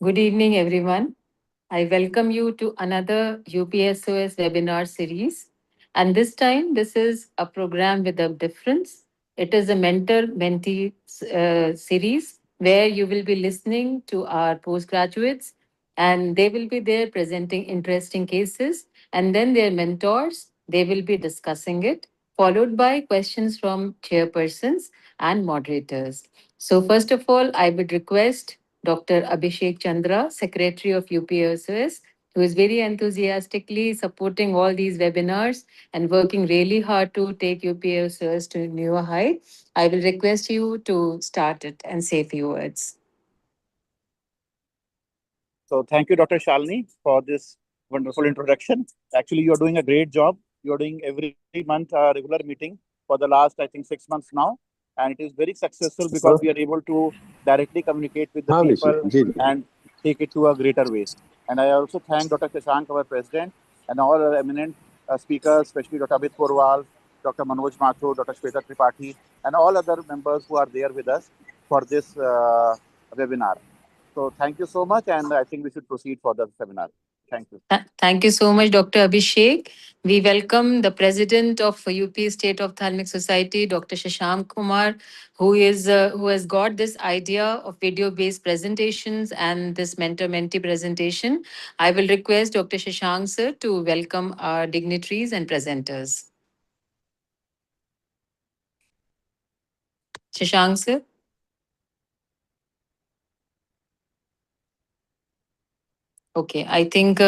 Good evening, everyone. I welcome you to another UPSOS webinar series. And this time, this is a program with a difference. It is a mentor mentee series where you will be listening to our postgraduates and they will be there presenting interesting cases. And then their mentors, they will be discussing it, followed by questions from chairpersons and moderators. So, first of all, I would request Dr. Abhishek Chandra, Secretary of UPSOS, who is very enthusiastically supporting all these webinars and working really hard to take UPSOS to newer height. I will request you to start it and say a few words. So thank you, Dr. Shalini, for this wonderful introduction. Actually, you're doing a great job. You're doing every month a regular meeting for the last, I think, 6 months now. And it is very successful because we are able to directly communicate with the हाँ people Rishi ji and take it to a greater way. And I also thank Dr. Shashank, our president, and all our eminent speakers, especially Dr. Abhit Porwal, Dr. Manoj Mathur, Dr. Shweta Tripathi, and all other members who are there with us for this webinar. So thank you so much, and I think we should proceed for the seminar. Thank you. Thank you so much, Dr. Abhishek. We welcome the president of UP State Ophthalmic Society, Dr. Shashank Kumar, who has got this idea of video-based presentations and this mentor-mentee presentation. I will request Dr. Shashank sir to welcome our dignitaries and presenters. Shashank sir. Okay, I think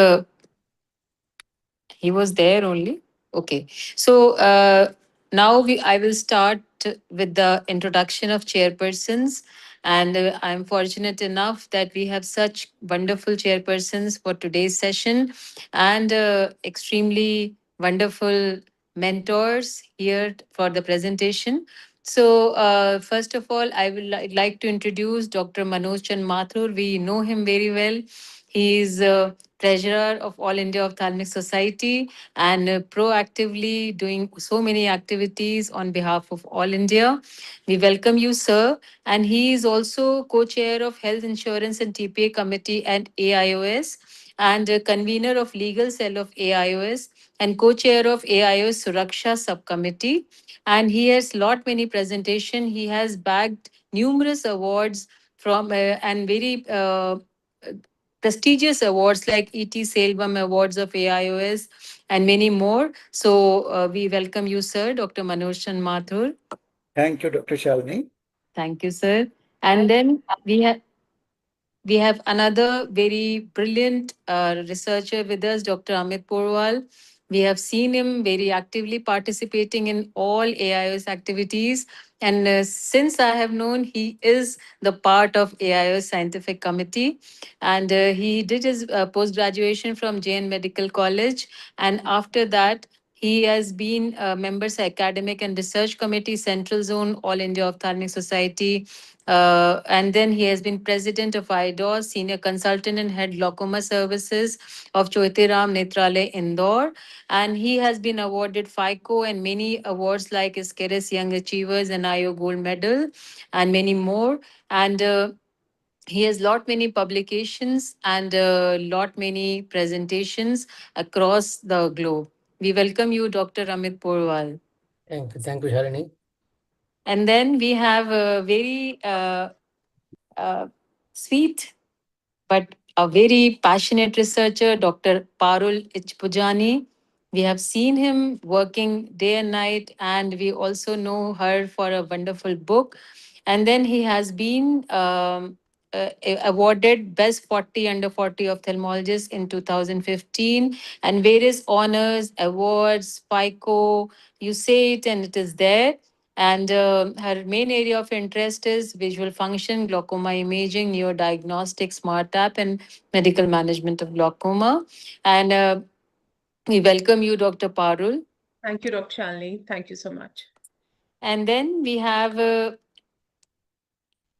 he was there only. Okay. So now I will start with the introduction of chairpersons. And I'm fortunate enough that we have such wonderful chairpersons for today's session and extremely wonderful mentors here for the presentation. So, first of all, I would like to introduce Dr. Manoj Chand Mathur. We know him very well. He is treasurer of All India Ophthalmic Society and proactively doing so many activities on behalf of All India. We welcome you, sir. And he is also co-chair of Health Insurance and TPA Committee at AIOS and convener of Legal Cell of AIOS and co-chair of AIOS Suraksha Subcommittee. And he has lot many presentation. He has bagged numerous awards from and very prestigious awards like E.T. Selvam Awards of AIOS and many more. So we welcome you, sir, Dr. Manoj Chand Mathur. Thank you, Dr. Shalini. Thank you, sir. And then we have another very brilliant researcher with us, Dr. Amit Porwal. We have seen him very actively participating in all AIOS activities. And since I have known, he is the part of AIOS Scientific Committee. And he did his post graduation from JN Medical College. And after that, he has been a members academic and research committee, Central Zone, All India Ophthalmic Society, and then he has been president of IDOS, senior consultant and head glaucoma services of Choitiram Netralaya Indore. And he has been awarded FICO and many awards like Iskeris Young Achievers and IO Gold Medal and many more. And he has lot many publications and lot many presentations across the globe. We welcome you, Dr. Amit Porwal. Thank you, Shalini. And then we have a very sweet but a very passionate researcher, Dr. Parul Ichpujani. We have seen him working day and night, and we also know her for a wonderful book. And then he has been awarded Best 40 Under 40 Ophthalmologist in 2015, and various honors, awards, FICO. You say it, and it is there. And her main area of interest is visual function, glaucoma imaging, neurodiagnostic, smart app, and medical management of glaucoma. And we welcome you, Dr. Parul. Thank you, Dr. Shalini. Thank you so much. And then we have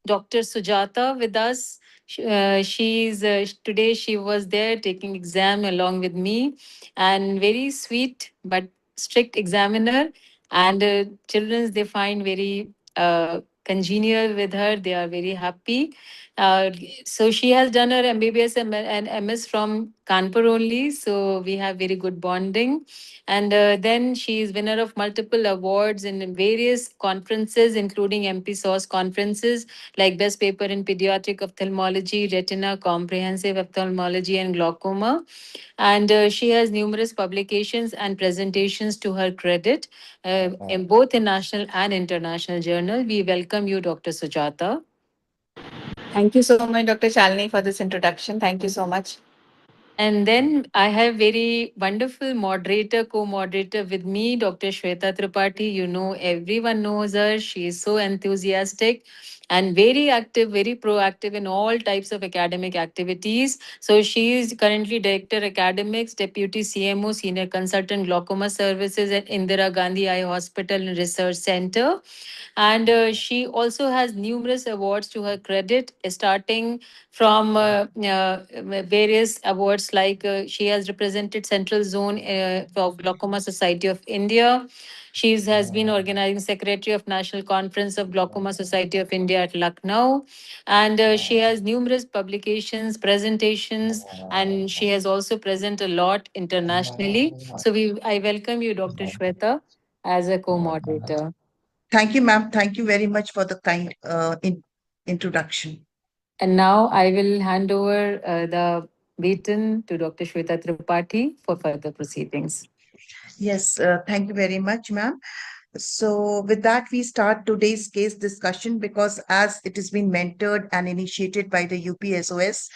Dr. Sujata with us. She's today she was there taking exam along with me, and very sweet but strict examiner. And children they find very congenial with her. They are very happy. Uh, so she has done her MBBS and MS from Kanpur only. So we have very good bonding. And then she is winner of multiple awards in various conferences, including UPSOS conferences like Best Paper in Pediatric Ophthalmology, Retina, Comprehensive Ophthalmology, and Glaucoma. And she has numerous publications and presentations to her credit in both in national and international journal. We welcome you, Dr. Sujata. Thank you so much, Dr. Shalini, for this introduction. Thank you so much. And then I have very wonderful moderator, co-moderator with me, Dr. Shweta Tripathi. You know, everyone knows her. She is so enthusiastic and very active, very proactive in all types of academic activities. So she is currently Director Academics, Deputy CMO, Senior Consultant Glaucoma Services at Indira Gandhi Eye Hospital and Research Center. And she also has numerous awards to her credit, starting from various awards like she has represented Central Zone of Glaucoma Society of India. She has been organizing secretary of National Conference of Glaucoma Society of India at Lucknow. And she has numerous publications, presentations, and she has also presented a lot internationally. So I welcome you, Dr. Shweta, as a co-moderator. Thank you, ma'am. Thank you very much for the kind introduction. And now I will hand over the baton to Dr. Shweta Tripathi for further proceedings. Yes, thank you very much, ma'am. So with that, we start today's case discussion because as it has been mentored and initiated by the UPSOS,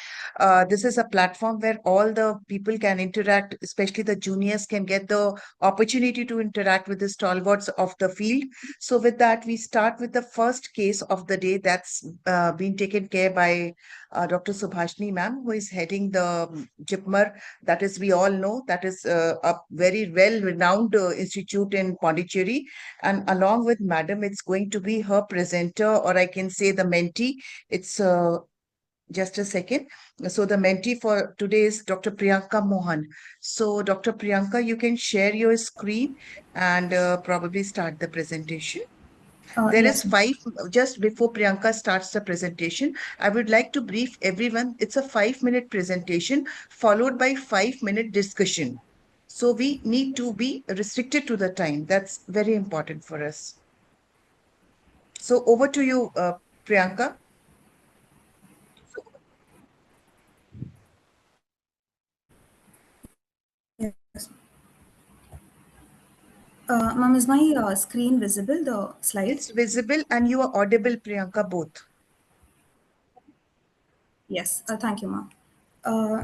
this is a platform where all the people can interact, especially the juniors can get the opportunity to interact with the stalwarts of the field. So with that, we start with the first case of the day that's been taken care by Dr. Subhashni ma'am, who is heading the JIPMER. That is, we all know, that is a very well-renowned institute in Pondicherry. And along with madam, it's going to be her presenter, or I can say the mentee. It's just a second. So the mentee for today is Dr. Priyanka Mohan. So Dr. Priyanka, you can share your screen and probably start the presentation. There is just before Priyanka starts the presentation, I would like to brief everyone. It's a 5-minute presentation followed by 5-minute discussion. So we need to be restricted to the time. That's very important for us. So over to you, Priyanka. Yes. Ma'am, is my screen visible, the slide? It's visible and you are audible, Priyanka, both. Yes, thank you, ma'am.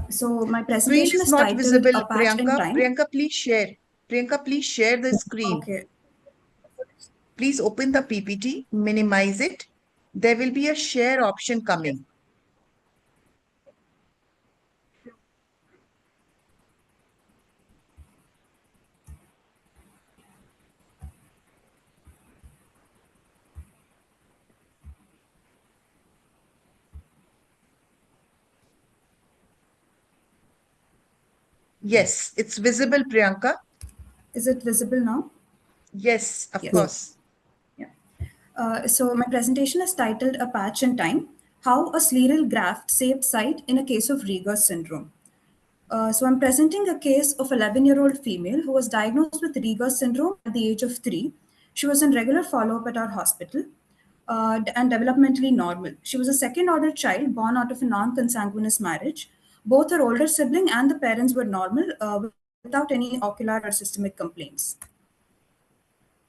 So my Screen presentation is is not titled visible, A Patch in Priyanka. Time. Priyanka, please share. Priyanka, please share the screen. Okay. Please open the PPT, minimize it. There will be a share option coming. Yes, it's visible, Priyanka. Is it visible now? Yes, of Yes. course. So my presentation is titled A Patch in Time, How a Scleral Graft Saved Sight in a Case of Rieger's Syndrome. So I'm presenting a case of 11-year-old female who was diagnosed with Rieger's syndrome at the age of 3. She was in regular follow-up at our hospital and developmentally normal. She was a second-order child born out of a non-consanguineous marriage. Both her older sibling and the parents were normal without any ocular or systemic complaints.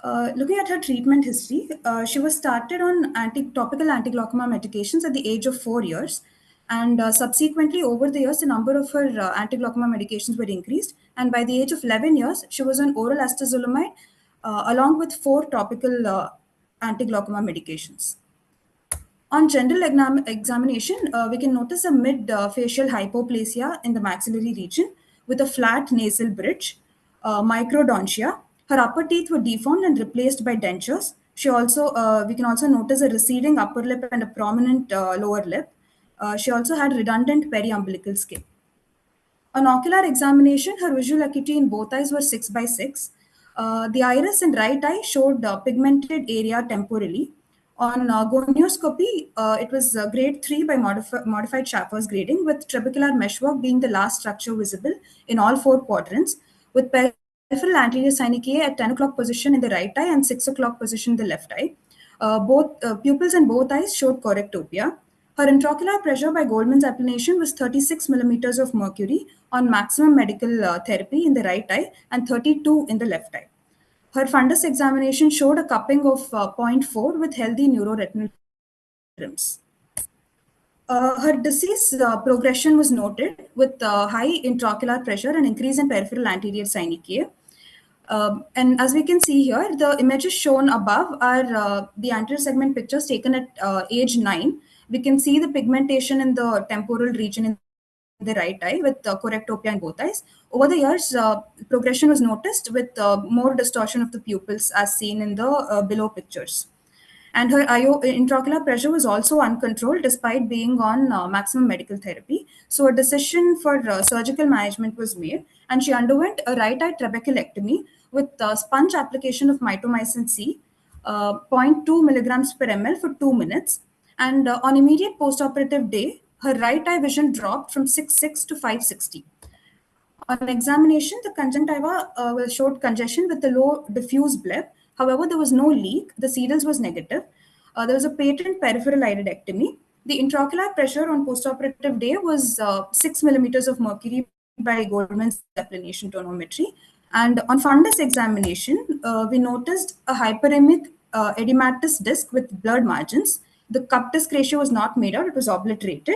Looking at her treatment history, she was started on topical anti-glaucoma medications at the age of 4 years. And subsequently, over the years, the number of her anti-glaucoma medications were increased. And by the age of 11 years, she was on oral astazolamide along with 4 topical anti-glaucoma medications. On general examination, we can notice a mid-facial hypoplasia in the maxillary region with a flat nasal bridge, microdontia. Her upper teeth were deformed and replaced by dentures. We can also notice a receding upper lip and a prominent lower lip. She also had redundant periumbilical skin. On ocular examination, her visual acuity in both eyes were 6/6. The iris in right eye showed pigmented area temporally. On gonioscopy, it was grade 3 by modified Schaffer's grading, with trabecular meshwork being the last structure visible in all 4 quadrants, with peripheral anterior synechia at 10 o'clock position in the right eye and 6 o'clock position in the left eye. Both pupils in both eyes showed correctopia. Her intraocular pressure by Goldman's applanation was 36 millimeters of mercury on maximum medical therapy in the right eye and 32 in the left eye. Her fundus examination showed a cupping of 0.4 with healthy neuroretinal rims. Her disease progression was noted with high intraocular pressure and increase in peripheral anterior synechia. And as we can see here, the images shown above are the anterior segment pictures taken at age 9. We can see the pigmentation in the temporal region in the right eye with correctopia in both eyes. Over the years, progression was noticed with more distortion of the pupils as seen in the below pictures. And her intraocular pressure was also uncontrolled despite being on maximum medical therapy. So a decision for surgical management was made, and she underwent a right eye trabeculectomy with sponge application of mitomycin C, 0.2 milligrams per ml for 2 minutes. And on immediate postoperative day, her right eye vision dropped from 6.6 to 5.60. On examination, the conjunctiva showed congestion with a low diffuse bleb. However, there was no leak. The sedals was negative. There was a patent peripheral iridectomy. The intraocular pressure on postoperative day was 6 millimeters of mercury by Goldman's applanation tonometry. And on fundus examination, we noticed a hyperemic edematous disc with blurred margins. The cup disc ratio was not made out, it was obliterated.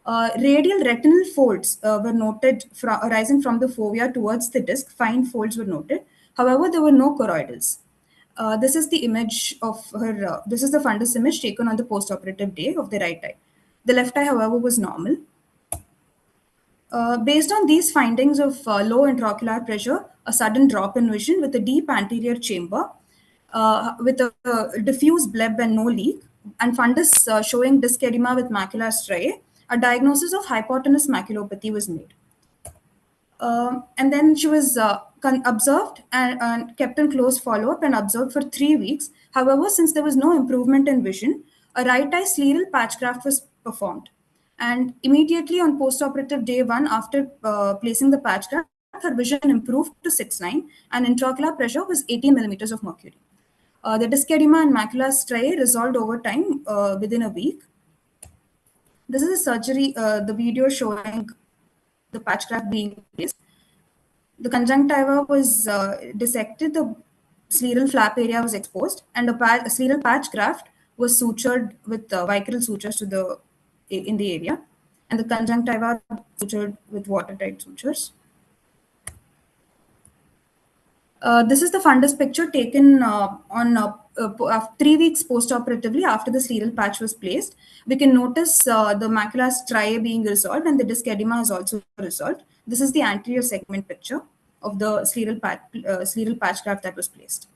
Radial retinal folds were noted arising from the fovea towards the disc. Fine folds were noted. However, there were no choroidals. This is the image of her, this is the fundus image taken on the postoperative day of the right eye. The left eye, however, was normal. Based on these findings of low intraocular pressure, a sudden drop in vision with a deep anterior chamber, with a diffuse bleb and no leak, and fundus showing disc edema with macular striae, a diagnosis of hypotenuse maculopathy was made. And then she was observed and kept in close follow-up and observed for 3 weeks. However, since there was no improvement in vision, a right eye scleral patch graft was performed. And immediately on postoperative day 1, after placing the patch graft, her vision improved to 6.9 and intraocular pressure was 80 millimeters of mercury. The disc edema and macular striae resolved over time within a week. This is a surgery, the video showing the patch graft being placed. The conjunctiva was dissected, the scleral flap area was exposed, and a scleral patch graft was sutured with vicryl sutures in the area, and the conjunctiva sutured with watertight sutures. This is the fundus picture taken on 3 weeks postoperatively after the scleral patch was placed. We can notice the macular striae being resolved and the disc edema is also resolved. This is the anterior segment picture of the scleral patch graft that was placed.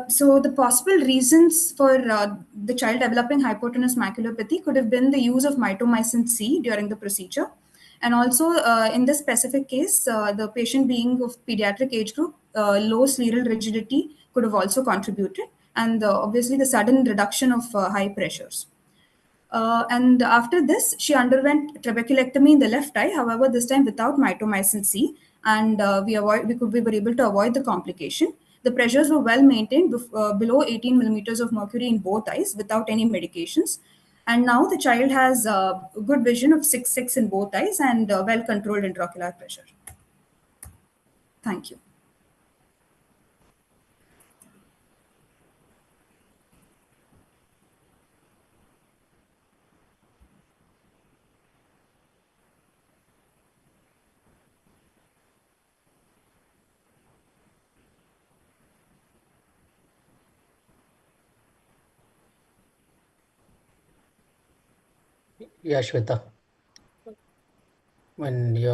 So the possible reasons for the child developing hypotenuse maculopathy could have been the use of mitomycin C during the procedure. And also in this specific case, the patient being of pediatric age group, low scleral rigidity could have also contributed. And obviously the sudden reduction of high pressures. And after this, she underwent trabeculectomy in the left eye, however, this time without mitomycin C, and we were able to avoid the complication. The pressures were well maintained below 18 millimeters of mercury in both eyes without any medications. And now the child has good vision of 6.6 in both eyes and well-controlled intraocular pressure. Thank you. Yeah, Shweta. When you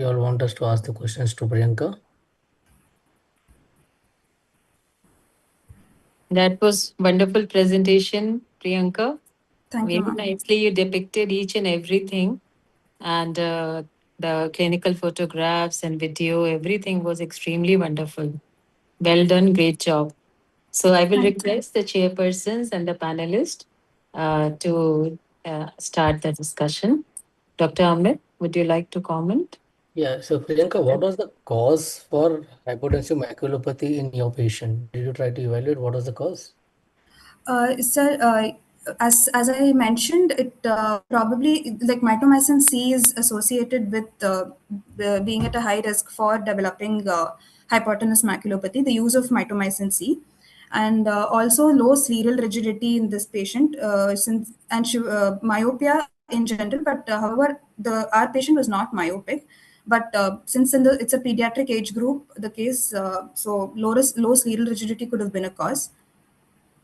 all want us to ask the questions to Priyanka. That was wonderful presentation, Priyanka. Thank you, Very ma'am. nicely you depicted each and everything. And the clinical photographs and video, everything was extremely wonderful. Well done, great job. So I will Thank you. request the chairpersons and the panelists to start the discussion. Dr. Amit, would you like to comment? Yeah, so Priyanka, what was the cause for hypotensive maculopathy in your patient? Did you try to evaluate what was the cause? Sir, as I mentioned, it probably like mitomycin C is associated with being at a high risk for developing hypotenuse maculopathy. The use of mitomycin C, and also low scleral rigidity in this patient, since and myopia in general. But however, our patient was not myopic. But since it's a pediatric age group, the case, so low scleral rigidity could have been a cause.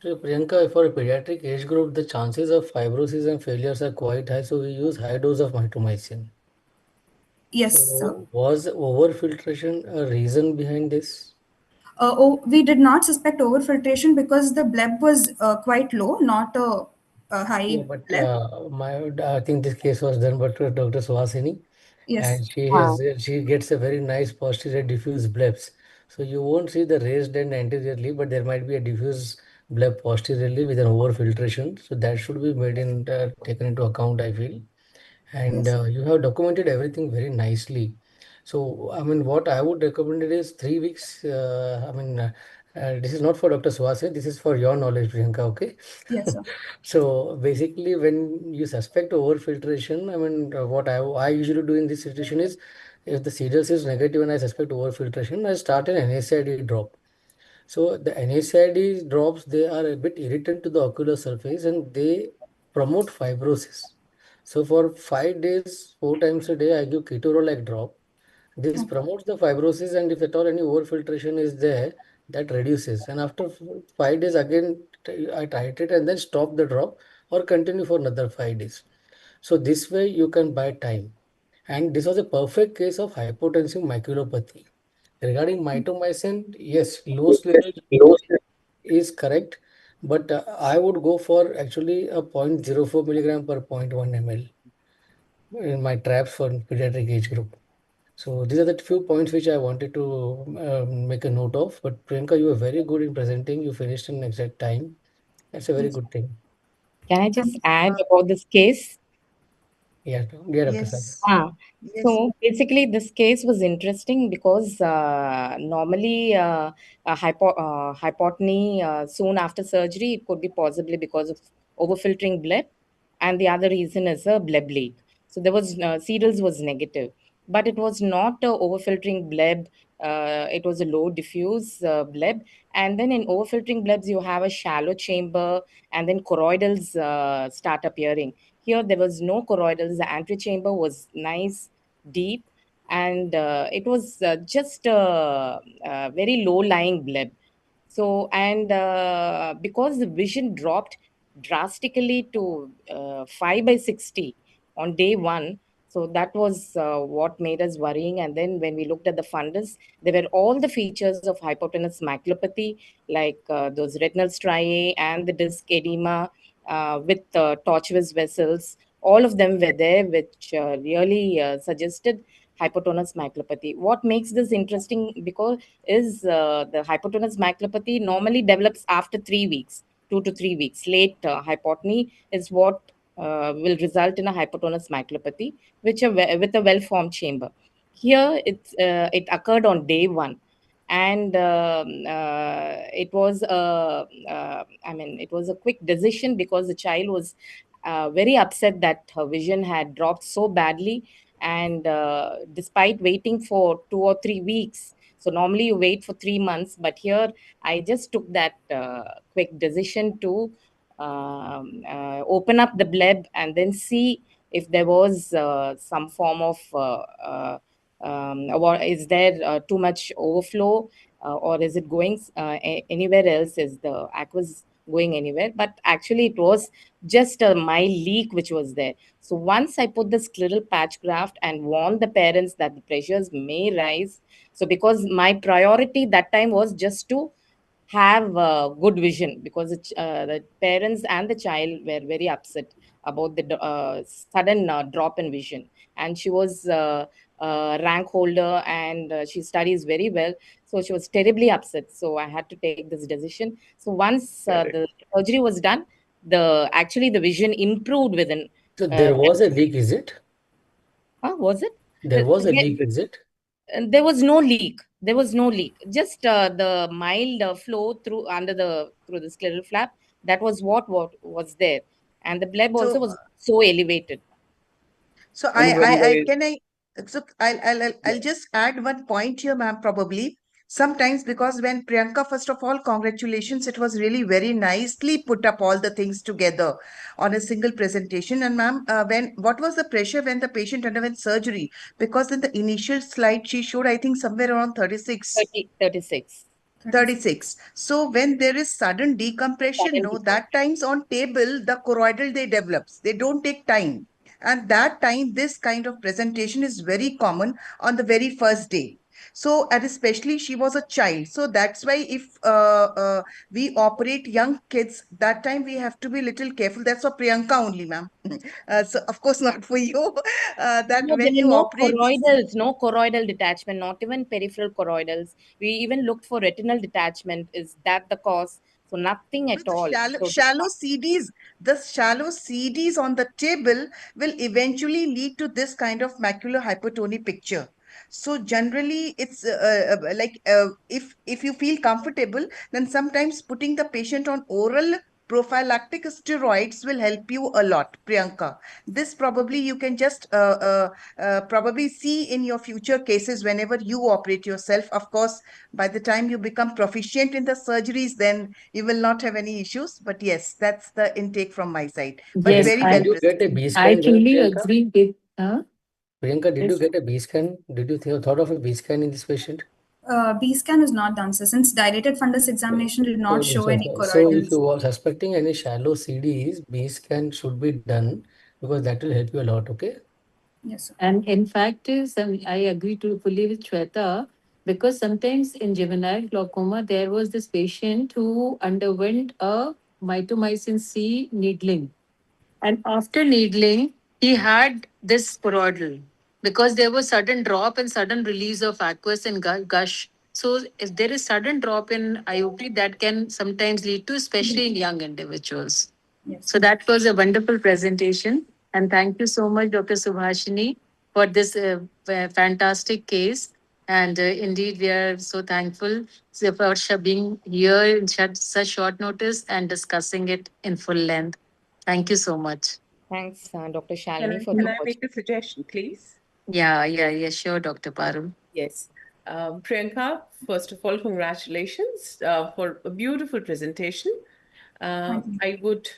So Priyanka, for a pediatric age group, the chances of fibrosis and failures are quite high, so we use high dose of mitomycin. Yes, sir. So was overfiltration a reason behind this? We did not suspect overfiltration because the bleb was quite low, not a Yeah, high but bleb. I think this case was done by Dr. Suhasini, Yes, and she gets a very nice posterior diffuse blebs. So you won't see the raised end anteriorly, but there might be a diffuse bleb posteriorly with an overfiltration. So that should be made in taken into account, I feel. And yes, you have documented everything very nicely. So I mean, what I would recommend it is 3 weeks. This is not for Dr. Suhasini. This is for your knowledge, Priyanka. Okay. yes, sir. So basically, when you suspect overfiltration, I mean, what I usually do in this situation is, if the CDS is negative and I suspect overfiltration, I start an NSAID drop. So the NSAID drops, they are a bit irritant to the ocular surface and they promote fibrosis. So for 5 days, 4 times a day, I give ketorolac drop. This Okay. promotes the fibrosis, and if at all any overfiltration is there, that reduces. And after 5 days, again, I titrate and then stop the drop or continue for another 5 days. So this way you can buy time. And this was a perfect case of hypotensive maculopathy. Regarding mitomycin, yes, low level is correct, but I would go for actually a 0.04 milligram per point 1 ml in my traps for pediatric age group. So these are the few points which I wanted to make a note of. But Priyanka, you were very good in presenting. You finished in exact time. That's a very Yes, good thing. Can I Um, just add uh, about this case? Yeah, yeah, Dr. Sagar. yes, Ah, yes, so basically, this case was interesting because normally hypotony soon after surgery, it could be possibly because of overfiltering bleb, and the other reason is a bleb leak. So there was Seedles was negative, but it was not a overfiltering bleb. It was a low diffuse bleb, and then in overfiltering blebs, you have a shallow chamber, and then choroidals start appearing. Here, there was no choroidals. The antechamber was nice, deep, and it was just a very low lying bleb. So, and because the vision dropped drastically to 5 by 60 on day one, so that was what made us worrying. And then when we looked at the fundus, there were all the features of hypotenuse maculopathy, like those retinal striae and the disc edema with tortuous vessels. All of them were there, which really suggested hypotonous maculopathy. What makes this interesting because is the hypotonous maculopathy normally develops after 3 weeks, 2 to 3 weeks. Late hypotony is what will result in a hypotonous maculopathy, which with a well-formed chamber. Here, it occurred on day one, and it was it was a quick decision because the child was very upset that her vision had dropped so badly, and despite waiting for 2 or 3 weeks, so normally you wait for 3 months, but here I just took that quick decision to open up the bleb and then see if there was some form of or is there too much overflow, or is it going anywhere else? Is the aqueous going anywhere? But actually, it was just a mild leak which was there. So once I put the scleral patch graft and warned the parents that the pressures may rise. So because my priority that time was just to have good vision, because the parents and the child were very upset about the sudden drop in vision, and she was rank holder, and she studies very well. So she was terribly upset. So I had to take this decision. So once the surgery was done, the vision improved within. So there was a leak, is it? Was it? There was a leak, is it? There was no leak. There was no leak. Just the mild flow through the scleral flap. That was what was there, and the bleb also So, was so elevated. so Anyway, I'll just add one point here, ma'am, probably. Sometimes because when Priyanka, first of all, congratulations, it was really very nicely put up all the things together on a single presentation. And ma'am, what was the pressure when the patient underwent surgery? Because in the initial slide, she showed, I think, somewhere around 36. 36. 36. So when there is sudden decompression, Sudden no, that times on table, the choroidal they develops. They don't take time. And that time, this kind of presentation is very common on the very first day. So, and especially she was a child. So that's why if we operate young kids, that time we have to be little careful. That's for Priyanka only, ma'am. So of course not for you. That No, there when were you no operate, choroidals, no choroidal detachment, not even peripheral choroidals. We even looked for retinal detachment. Is that the cause? So nothing no, at all. So the shallow CDs on the table will eventually lead to this kind of macular hypertony picture. So generally, it's if you feel comfortable, then sometimes putting the patient on oral prophylactic steroids will help you a lot, Priyanka. This probably you can just probably see in your future cases whenever you operate yourself. Of course, by the time you become proficient in the surgeries, then you will not have any issues. But yes, that's the intake from my side. But Yes, very Did well you get a presented. B I scan done, truly Priyanka? agree with. Priyanka, did you Yes. get a B scan? Did you thought of a B scan in this patient? B scan is not done, sir, since dilated fundus examination did not show any So if choroidals. you are suspecting any shallow CDs, B scan should be done because that will help you a lot. Okay. Yes, sir. And in fact, I agree to fully with Shweta because sometimes in juvenile glaucoma, there was this patient who underwent a mitomycin C needling. And after needling, he had this choroidal because there was sudden drop and sudden release of aqueous and gush. So if there is sudden drop in IOP, that can sometimes lead to, especially in young individuals. Yes. So that was a wonderful presentation. And thank you so much, Dr. Subhashini, for this fantastic case. And indeed, we are so thankful for being here in such short notice and discussing it in full length. Thank you so much. thanks, Dr. Can Shalini, I, for the can I make opportunity. a suggestion, please? Yeah, sure, Dr. Parul. Yes. Priyanka, first of all, congratulations for a beautiful presentation. Thank you. I would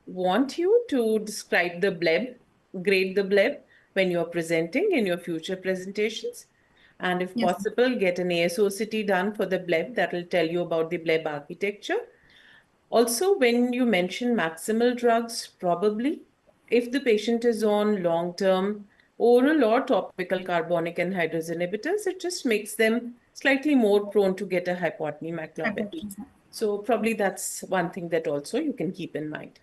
want you to describe the bleb, grade the bleb when you're presenting in your future presentations. And if Yes. possible, get an ASOCT done for the bleb that will tell you about the bleb architecture. Also, when you mention maximal drugs, probably if the patient is on long-term oral or topical carbonic anhydrase inhibitors, it just makes them slightly more prone to get a hypotony maculopathy. Hypertension. So probably that's one thing that also you can keep in mind.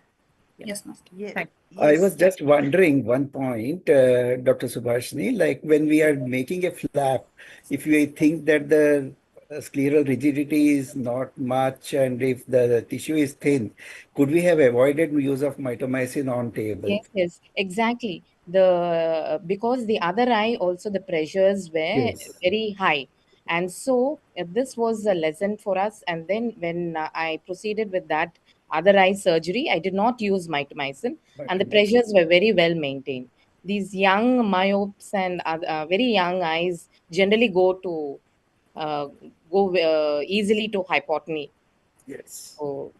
Yeah. Yes, ma'am. Yeah, Thank I was yes. just wondering one point, Dr. Subhashini, like when we are making a flap, if we think that the scleral rigidity is not much and if the tissue is thin, could we have avoided use of mitomycin on table? Yes, exactly. Because the other eye also the pressures were Yes. very high, and so this was a lesson for us. And then when I proceeded with that other eye surgery, I did not use mitomycin, and the Mitomycin. pressures were very well maintained. These young myopes and very young eyes generally uh, go easily to hypotony. Yes. So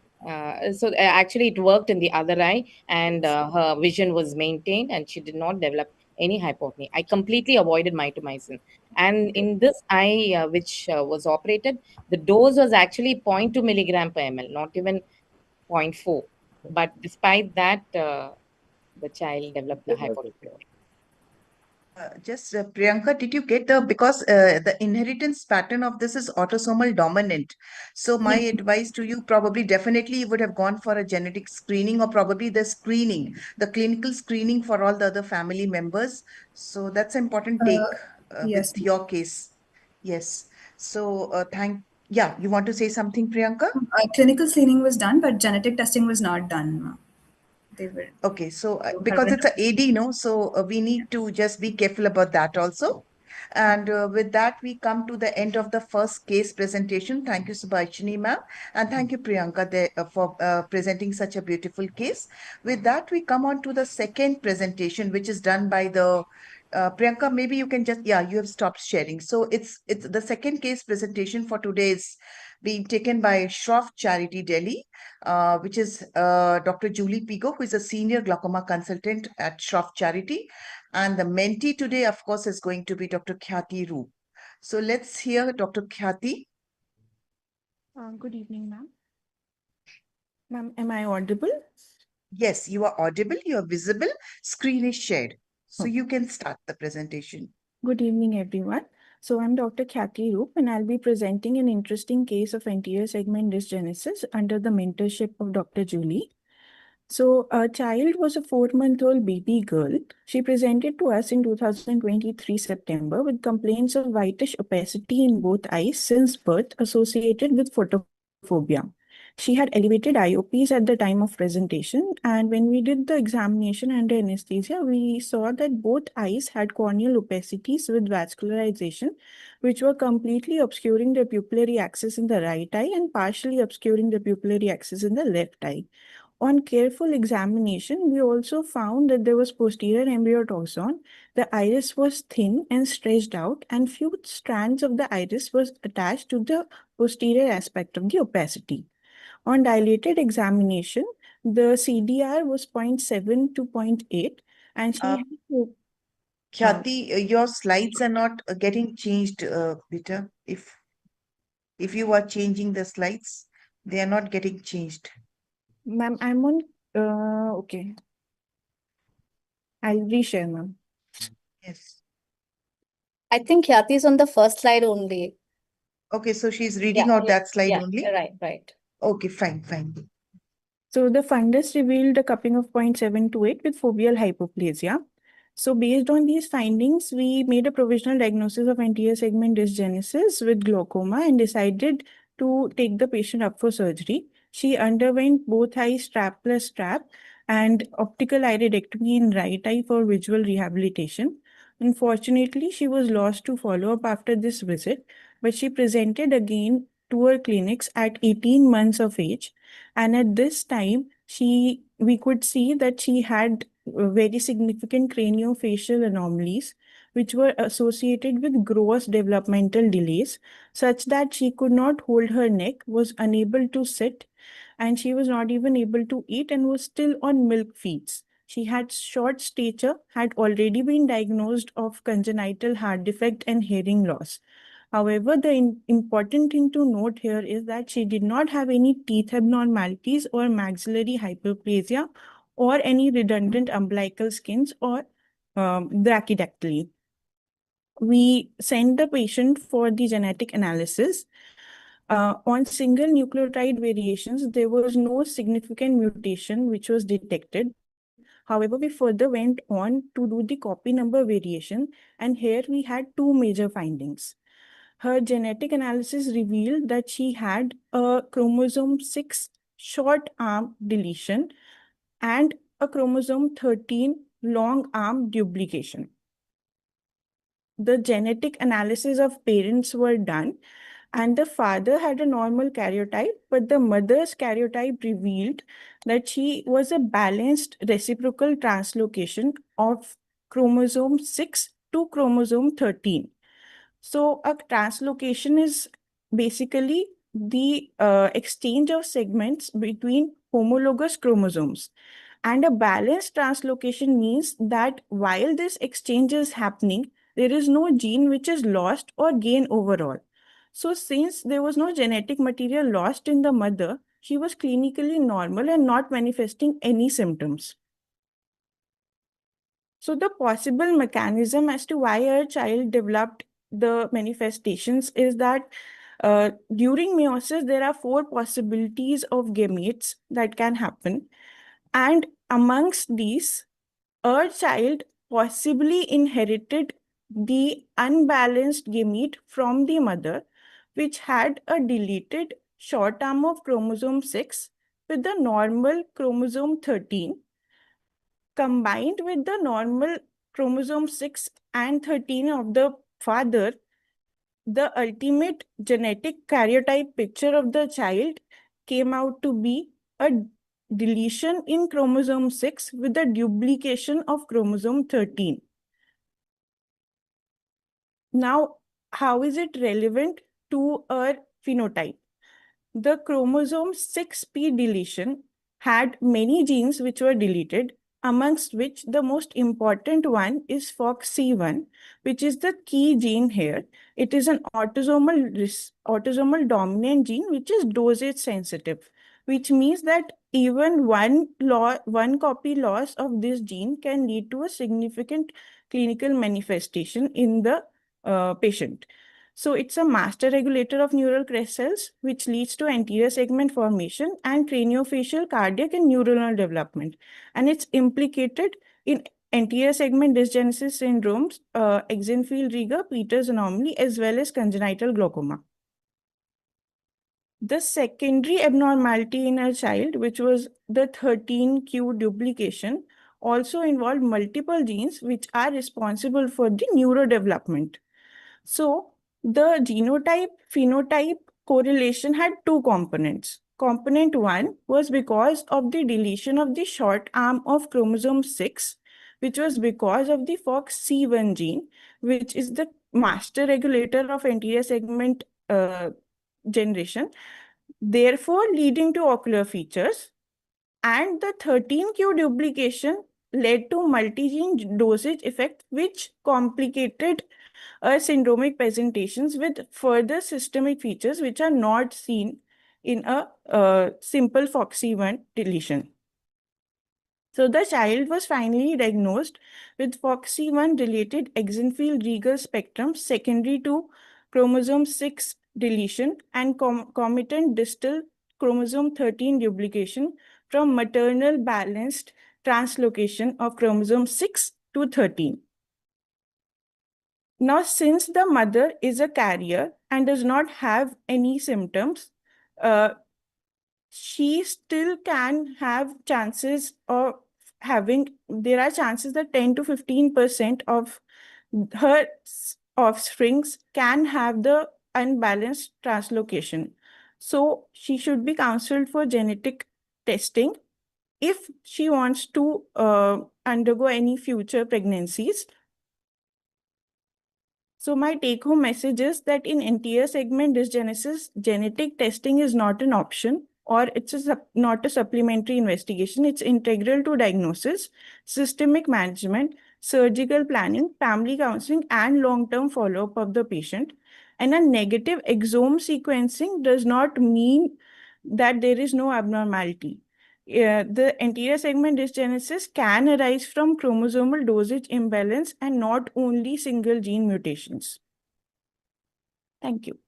actually, it worked in the other eye, and her vision was maintained, and she did not develop any hypotony. I completely avoided mitomycin. And in this eye, which was operated, the dose was actually zero point 0.2 milligram per ml, not even zero point 0.4. But despite that, the child developed the hypotony. Just Priyanka, did you get because the inheritance pattern of this is autosomal dominant. So my Yes. advice to you probably definitely you would have gone for a genetic screening or probably the screening, the clinical screening for all the other family members. So that's an important take. Yes. with your case. Yes. So yeah, you want to say something, Priyanka? Clinical screening was done, but genetic testing was not done, ma'am. They were. Okay, so So her because it's a AD, no, so we need to just be careful about that also. And with that, we come to the end of the first case presentation. Thank you, Subhashini ma'am, and thank you, Priyanka, for presenting such a beautiful case. With that, we come on to the second presentation, which is done by the Priyanka. Maybe you can just, yeah, you have stopped sharing. So it's the second case presentation for today is being taken by Shroff Charity Delhi, which is Dr. Julie Pigo, who is a senior glaucoma consultant at Shroff Charity. And the mentee today, of course, is going to be Dr. Khyati Roop. So let's hear Dr. Khyati. Good evening, ma'am. Ma'am, am I audible? Yes, you are audible, you are visible, screen is shared. So Oh. you can start the presentation. Good evening, everyone. So I'm Dr. Khyati Roop, and I'll be presenting an interesting case of anterior segment dysgenesis under the mentorship of Dr. Julie. So a child was a 4-month-old baby girl. She presented to us in 2023 September with complaints of whitish opacity in both eyes since birth associated with photophobia. She had elevated IOPs at the time of presentation, and when we did the examination under anesthesia, we saw that both eyes had corneal opacities with vascularization, which were completely obscuring the pupillary axis in the right eye and partially obscuring the pupillary axis in the left eye. On careful examination, we also found that there was posterior embryotoxon. The iris was thin and stretched out, and few strands of the iris was attached to the posterior aspect of the opacity. On dilated examination, the CDR was 0.7 to 0.8, and she had Khyati, your slides are not getting changed, Beta. If you are changing the slides, they are not getting changed. Ma'am, I'm on, okay. I'll reshare, ma'am. Yes. I think Khyati is on the first slide only. Okay, so she's reading out that slide only? Right. Okay, fine. So the fundus revealed a cupping of 0.728 with foveal hypoplasia. So based on these findings, we made a provisional diagnosis of anterior segment dysgenesis with glaucoma and decided to take the patient up for surgery. She underwent both eye strap plus strap and optical iridectomy in right eye for visual rehabilitation. Unfortunately, she was lost to follow-up after this visit, but she presented again to her clinics at 18 months of age. And at this time, we could see that she had very significant craniofacial anomalies, which were associated with gross developmental delays, such that she could not hold her neck, was unable to sit, and she was not even able to eat and was still on milk feeds. She had short stature, had already been diagnosed of congenital heart defect and hearing loss. However, the important thing to note here is that she did not have any teeth abnormalities or maxillary hyperplasia or any redundant umbilical skins or brachydactyly. We sent the patient for the genetic analysis. On single nucleotide variations, there was no significant mutation which was detected. However, we further went on to do the copy number variation, and here we had two major findings. Her genetic analysis revealed that she had a chromosome 6 short arm deletion and a chromosome 13 long arm duplication. The genetic analysis of parents were done, and the father had a normal karyotype, but the mother's karyotype revealed that she was a balanced reciprocal translocation of chromosome 6 to chromosome 13. So a translocation is basically the exchange of segments between homologous chromosomes. And a balanced translocation means that while this exchange is happening, there is no gene which is lost or gained overall. So since there was no genetic material lost in the mother, she was clinically normal and not manifesting any symptoms. So the possible mechanism as to why a child developed the manifestations is that during meiosis, there are 4 possibilities of gametes that can happen. And amongst these, a child possibly inherited the unbalanced gamete from the mother, which had a deleted short arm of chromosome 6 with the normal chromosome 13, combined with the normal chromosome 6 and 13 of the father. The ultimate genetic karyotype picture of the child came out to be a deletion in chromosome 6 with a duplication of chromosome 13. Now, how is it relevant to our phenotype? The chromosome 6p deletion had many genes which were deleted, amongst which the most important one is FOXC1, which is the key gene here. It is an autosomal dominant gene which is dosage sensitive, which means that even one copy loss of this gene can lead to a significant clinical manifestation in the patient. So it's a master regulator of neural crest cells, which leads to anterior segment formation and craniofacial, cardiac, and neuronal development. And it's implicated in anterior segment dysgenesis syndromes, Axenfeld-Rieger, Peters anomaly, as well as congenital glaucoma. The secondary abnormality in a child, which was the 13q duplication, also involved multiple genes which are responsible for the neurodevelopment. So the genotype-phenotype correlation had two components. Component 1 was because of the deletion of the short arm of chromosome 6, which was because of the FOXC1 gene, which is the master regulator of anterior segment generation, therefore leading to ocular features. And the 13q duplication led to multi-gene dosage effect, which complicated syndromic presentations with further systemic features which are not seen in a simple FOXC1 deletion. So the child was finally diagnosed with FOXC1 related Axenfeld-Rieger spectrum secondary to chromosome 6 deletion and concomitant distal chromosome 13 duplication from maternal balanced translocation of chromosome 6 to 13. Now, since the mother is a carrier and does not have any symptoms, she still can have chances of there are chances that 10 to 15% of her offsprings can have the unbalanced translocation. So she should be counseled for genetic testing if she wants to undergo any future pregnancies. So my take-home message is that in anterior segment dysgenesis, genetic testing is not an option, or it's not a supplementary investigation. It's integral to diagnosis, systemic management, surgical planning, family counseling, and long-term follow-up of the patient. And a negative exome sequencing does not mean that there is no abnormality. The anterior segment dysgenesis can arise from chromosomal dosage imbalance and not only single gene mutations. Thank you.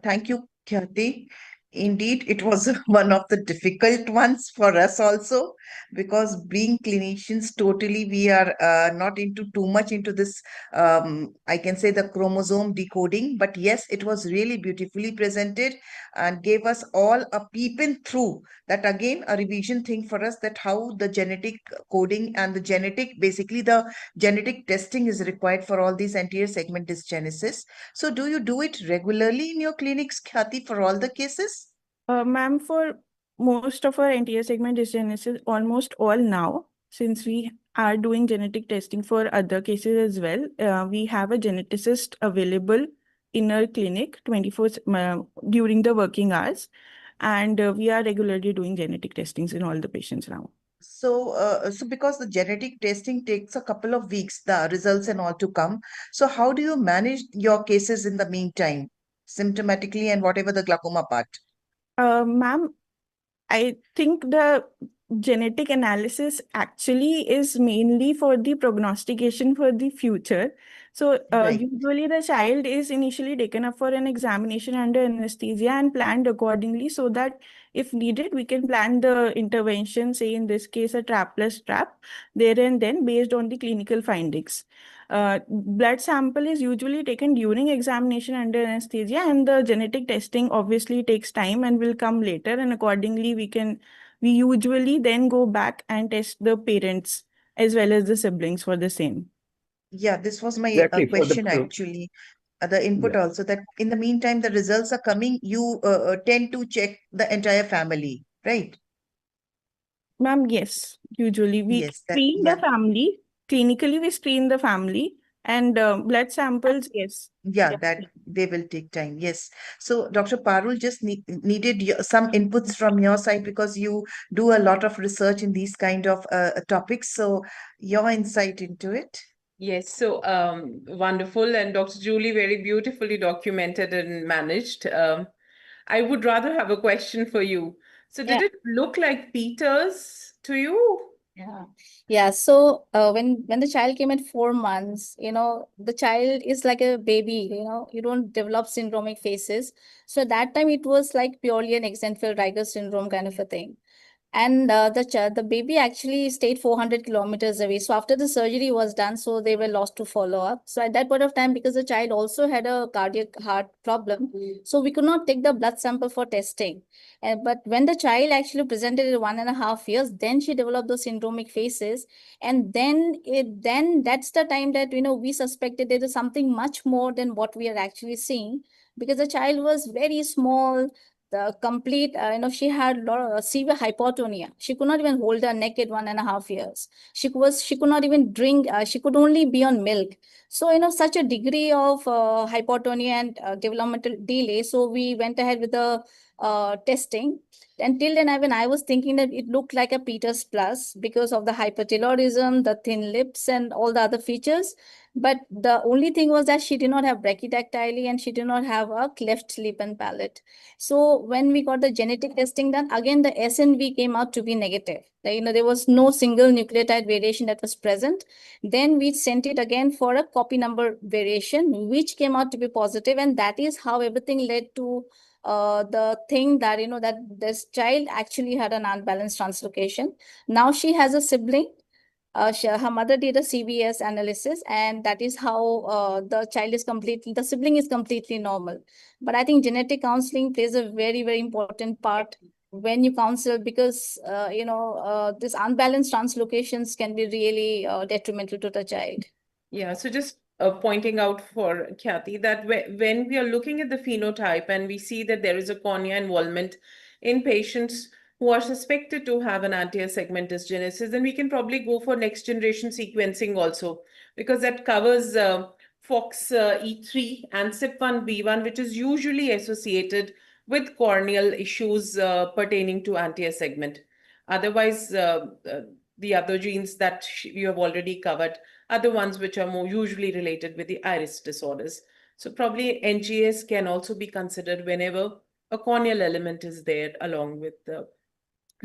Thank you, Khyati. Indeed, it was one of the difficult ones for us also, because being clinicians, totally we are not into too much into this, I can say the chromosome decoding, but yes, it was really beautifully presented and gave us all a peep in through that, again, a revision thing for us, that how the genetic coding and the genetic, basically the genetic testing is required for all these anterior segment dysgenesis. So do you do it regularly in your clinics, Khyati, for all the cases? Ma'am, for most of our anterior segment dysgenesis, almost all now, since we are doing genetic testing for other cases as well, we have a geneticist available in our clinic 24 during the working hours, and we are regularly doing genetic testings in all the patients now. So, so because the genetic testing takes a couple of weeks, the results and all to come. So how do you manage your cases in the meantime, symptomatically and whatever the glaucoma part? Ma'am, I think the genetic analysis actually is mainly for the prognostication for the future. So Right. usually the child is initially taken up for an examination under anesthesia and planned accordingly, so that if needed, we can plan the intervention, say in this case, a trap plus trap, there and then based on the clinical findings. Blood sample is usually taken during examination under anesthesia, and the genetic testing obviously takes time and will come later. And accordingly, we usually then go back and test the parents as well as the siblings for the same. Yeah, this was my Exactly for the question actually. The input yeah. also, that in the meantime, the results are coming, you tend to check the entire family, right? Ma'am, yes, usually we Yes, screen the yeah. family. Clinically, we screen the family, and blood samples, yes. Yeah, that they will take time. Yes. So, Dr. Parul, just needed some inputs from your side because you do a lot of research in these kind of topics. So, your insight into it. Yes, so wonderful. And Dr. Julie very beautifully documented and managed. I would rather have a question for you. So, did Yeah. it look like Peter's to you? Yeah. So when the child came at 4 months, the child is like a baby. You don't develop syndromic phases. So at that time it was like purely an Axenfeld Rieger syndrome kind of a thing. And the baby actually stayed 400 kilometers away. So after the surgery was done, so they were lost to follow up. So at that point of time, because the child also had a cardiac heart problem, so we could not take the blood sample for testing. But when the child actually presented at 1.5 years, then she developed those syndromic phases. And then that's the time that, we suspected there is something much more than what we are actually seeing, because the child was very small. The complete, she had a lot of severe hypotonia. She could not even hold her neck at 1.5 years. She could not even drink. She could only be on milk. So, such a degree of hypotonia and developmental delay. So we went ahead with the testing. Until then, when I was thinking that it looked like a Peters plus because of the hypertelorism, the thin lips, and all the other features. But the only thing was that she did not have brachydactyly and she did not have a cleft lip and palate. So when we got the genetic testing done, again the SNV came out to be negative. There was no single nucleotide variation that was present. Then we sent it again for a copy number variation, which came out to be positive, and that is how everything led to the thing that that this child actually had an unbalanced translocation. Now she has a sibling. Her mother did a CVS analysis, and that is how the sibling is completely normal. But I think genetic counseling plays a very, very important part when you counsel, because this unbalanced translocations can be really detrimental to the child. Yeah, so just pointing out for Khyati that when we are looking at the phenotype and we see that there is a cornea involvement in patients who are suspected to have an anterior segment dysgenesis, then we can probably go for next generation sequencing also, because that covers FOXE3 and CYP1B1, which is usually associated with corneal issues pertaining to anterior segment. Otherwise, the other genes that you have already covered are the ones which are more usually related with the iris disorders. So probably NGS can also be considered whenever a corneal element is there along with the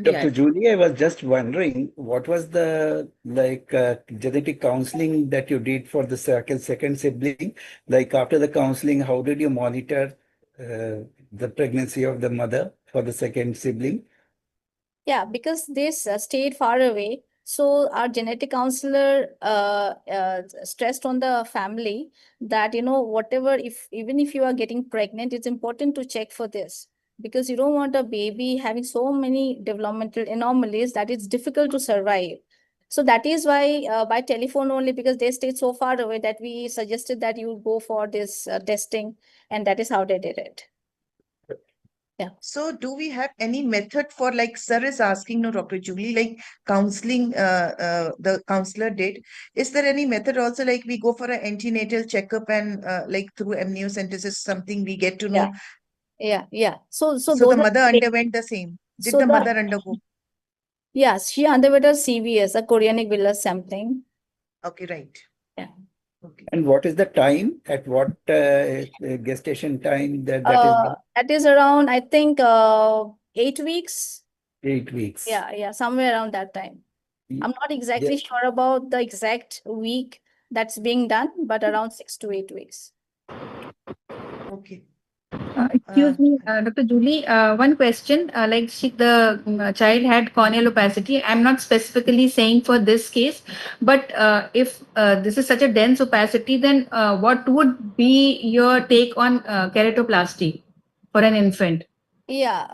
Dr. iris. Julie, I was just wondering, what was the genetic counseling that you did for the second sibling? Like after the counseling, how did you monitor the pregnancy of the mother for the second sibling? Yeah, because they stayed far away. So our genetic counselor stressed on the family that, whatever, even if you are getting pregnant, it's important to check for this, because you don't want a baby having so many developmental anomalies that it's difficult to survive. So that is why by telephone only, because they stayed so far away, that we suggested that you go for this testing, and that is how they did it. Yeah. So do we have any method for, like sir is asking, no, Dr. Julie, like counseling the counselor did. Is there any method also, like we go for an antenatal checkup and like through amniocentesis something we get to know? Yeah. So So those the are mother underwent the same. Did so the mother undergo? yes, she underwent a CVS, a chorionic villus sampling. Okay, right. Yeah. Okay. And what is the time? At what gestation time that is done? That is around, I think, 8 weeks. 8 weeks. Yeah, somewhere around that time. I'm not exactly Yeah. sure about the exact week that's being done, but around 6 to 8 weeks. Okay. Excuse me, Dr. Julie, one question. The child had corneal opacity. I'm not specifically saying for this case, but if this is such a dense opacity, then what would be your take on keratoplasty for an infant? Yeah,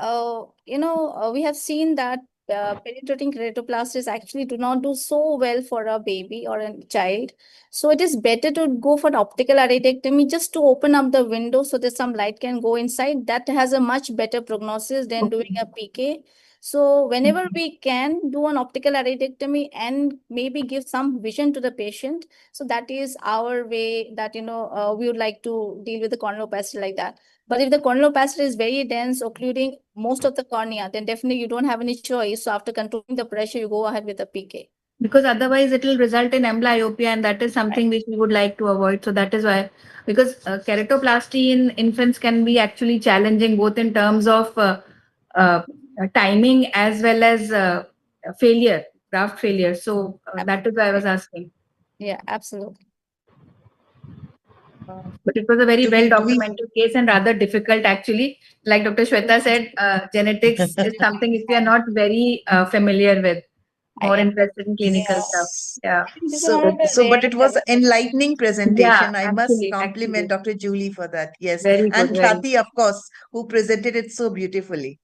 we have seen that penetrating keratoplasties actually do not do so well for a baby or a child. So it is better to go for an optical iridectomy just to open up the window so that some light can go inside. That has a much better prognosis than doing a PK. So whenever we can do an optical iridectomy and maybe give some vision to the patient, so that is our way that we would like to deal with the corneal opacity like that. But if the corneal opacity is very dense, occluding most of the cornea, then definitely you don't have any choice. So after controlling the pressure, you go ahead with the PK. Because otherwise it will result in amblyopia, and that is something which we would like to avoid. So that is why, because keratoplasty in infants can be actually challenging both in terms of timing as well as failure, graft failure. So that is why I was asking. Yeah, absolutely. But it was a very Do well we documented case and rather difficult actually. Like Dr. Shweta said, genetics is something if you are not very familiar with, more interested in clinical stuff. Yeah. But it was enlightening Yeah, presentation. I must actually, compliment Dr. Julie for that. Yes. very good, And very Khyati, of course, who presented it so beautifully.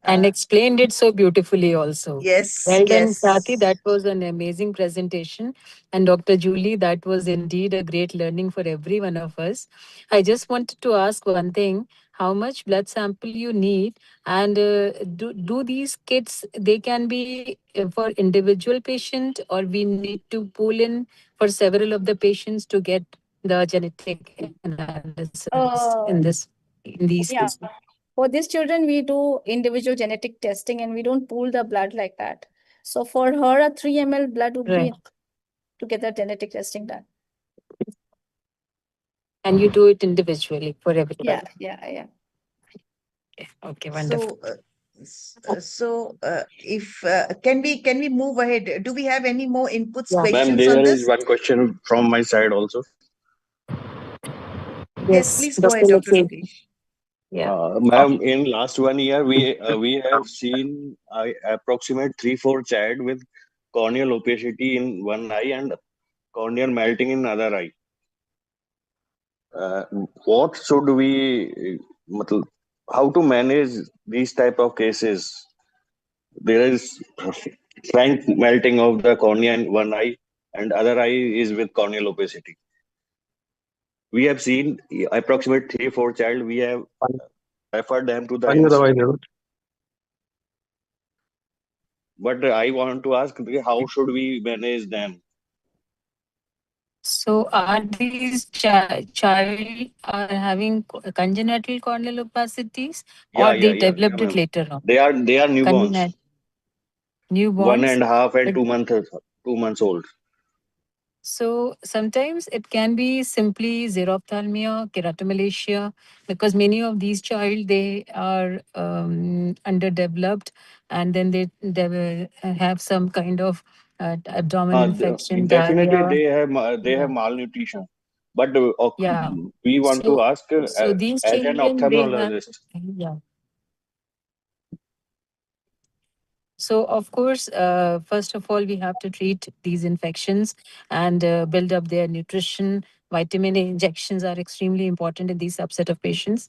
And explained it so beautifully also. Yes, Well done, yes. Kathy. That was an amazing presentation. And Dr. Julie, that was indeed a great learning for every one of us. I just wanted to ask one thing. How much blood sample you need, and do these kits, they can be for individual patient, or we need to pool in for several of the patients to get the genetic analysis in these Yeah. cases? For these children, we do individual genetic testing and we don't pool the blood like that. So for her, a 3 ml blood would be to get the genetic testing done. And you do it individually for everybody? Yeah. Okay, wonderful. If can we move ahead? Do we have any more inputs, Ma'am, questions on there this? is one question from my side also. Yes, please go ahead, Dr. Lokesh. Ma'am, in last 1 year, we have seen approximate 3-4 child with corneal opacity in one eye and corneal melting in other eye. What should we, how to manage these type of cases? There is frank melting of the cornea in one eye and other eye is with corneal opacity. We have seen approximate 3-4 child. We have referred them to the institute. But I want to ask, how should we manage them? So are these child are having congenital corneal opacities, or they developed it later on? They are newborns. Newborns. 1.5 and 2 months old. So sometimes it can be simply xerophthalmia, keratomalacia, because many of these child, they are underdeveloped, and then they will have some kind of abdominal infection, Definitely, diarrhea. they have malnutrition. But we want to ask So these as an children, they have, ophthalmologist. yeah. So, of course, first of all, we have to treat these infections and build up their nutrition. Vitamin A injections are extremely important in these subset of patients.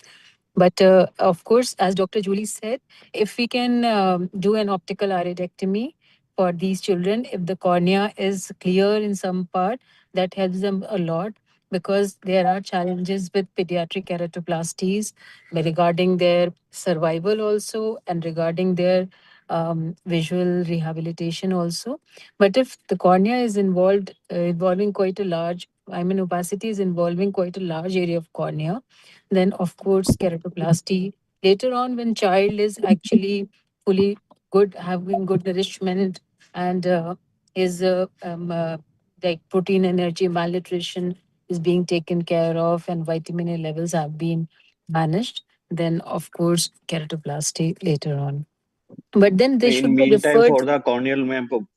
But of course, as Dr. Julie said, if we can do an optical iridectomy for these children, if the cornea is clear in some part, that helps them a lot, because there are challenges with pediatric keratoplasties regarding their survival also, and regarding their visual rehabilitation also. But if the cornea is involving quite a large, opacity is involving quite a large area of cornea, then of course keratoplasty. Later on, when child is actually fully good, having good nourishment, and is like protein, energy, malnutrition is being taken care of, and vitamin A levels have been managed, then of course keratoplasty later on. But then they should In be meantime, referred for the corneal,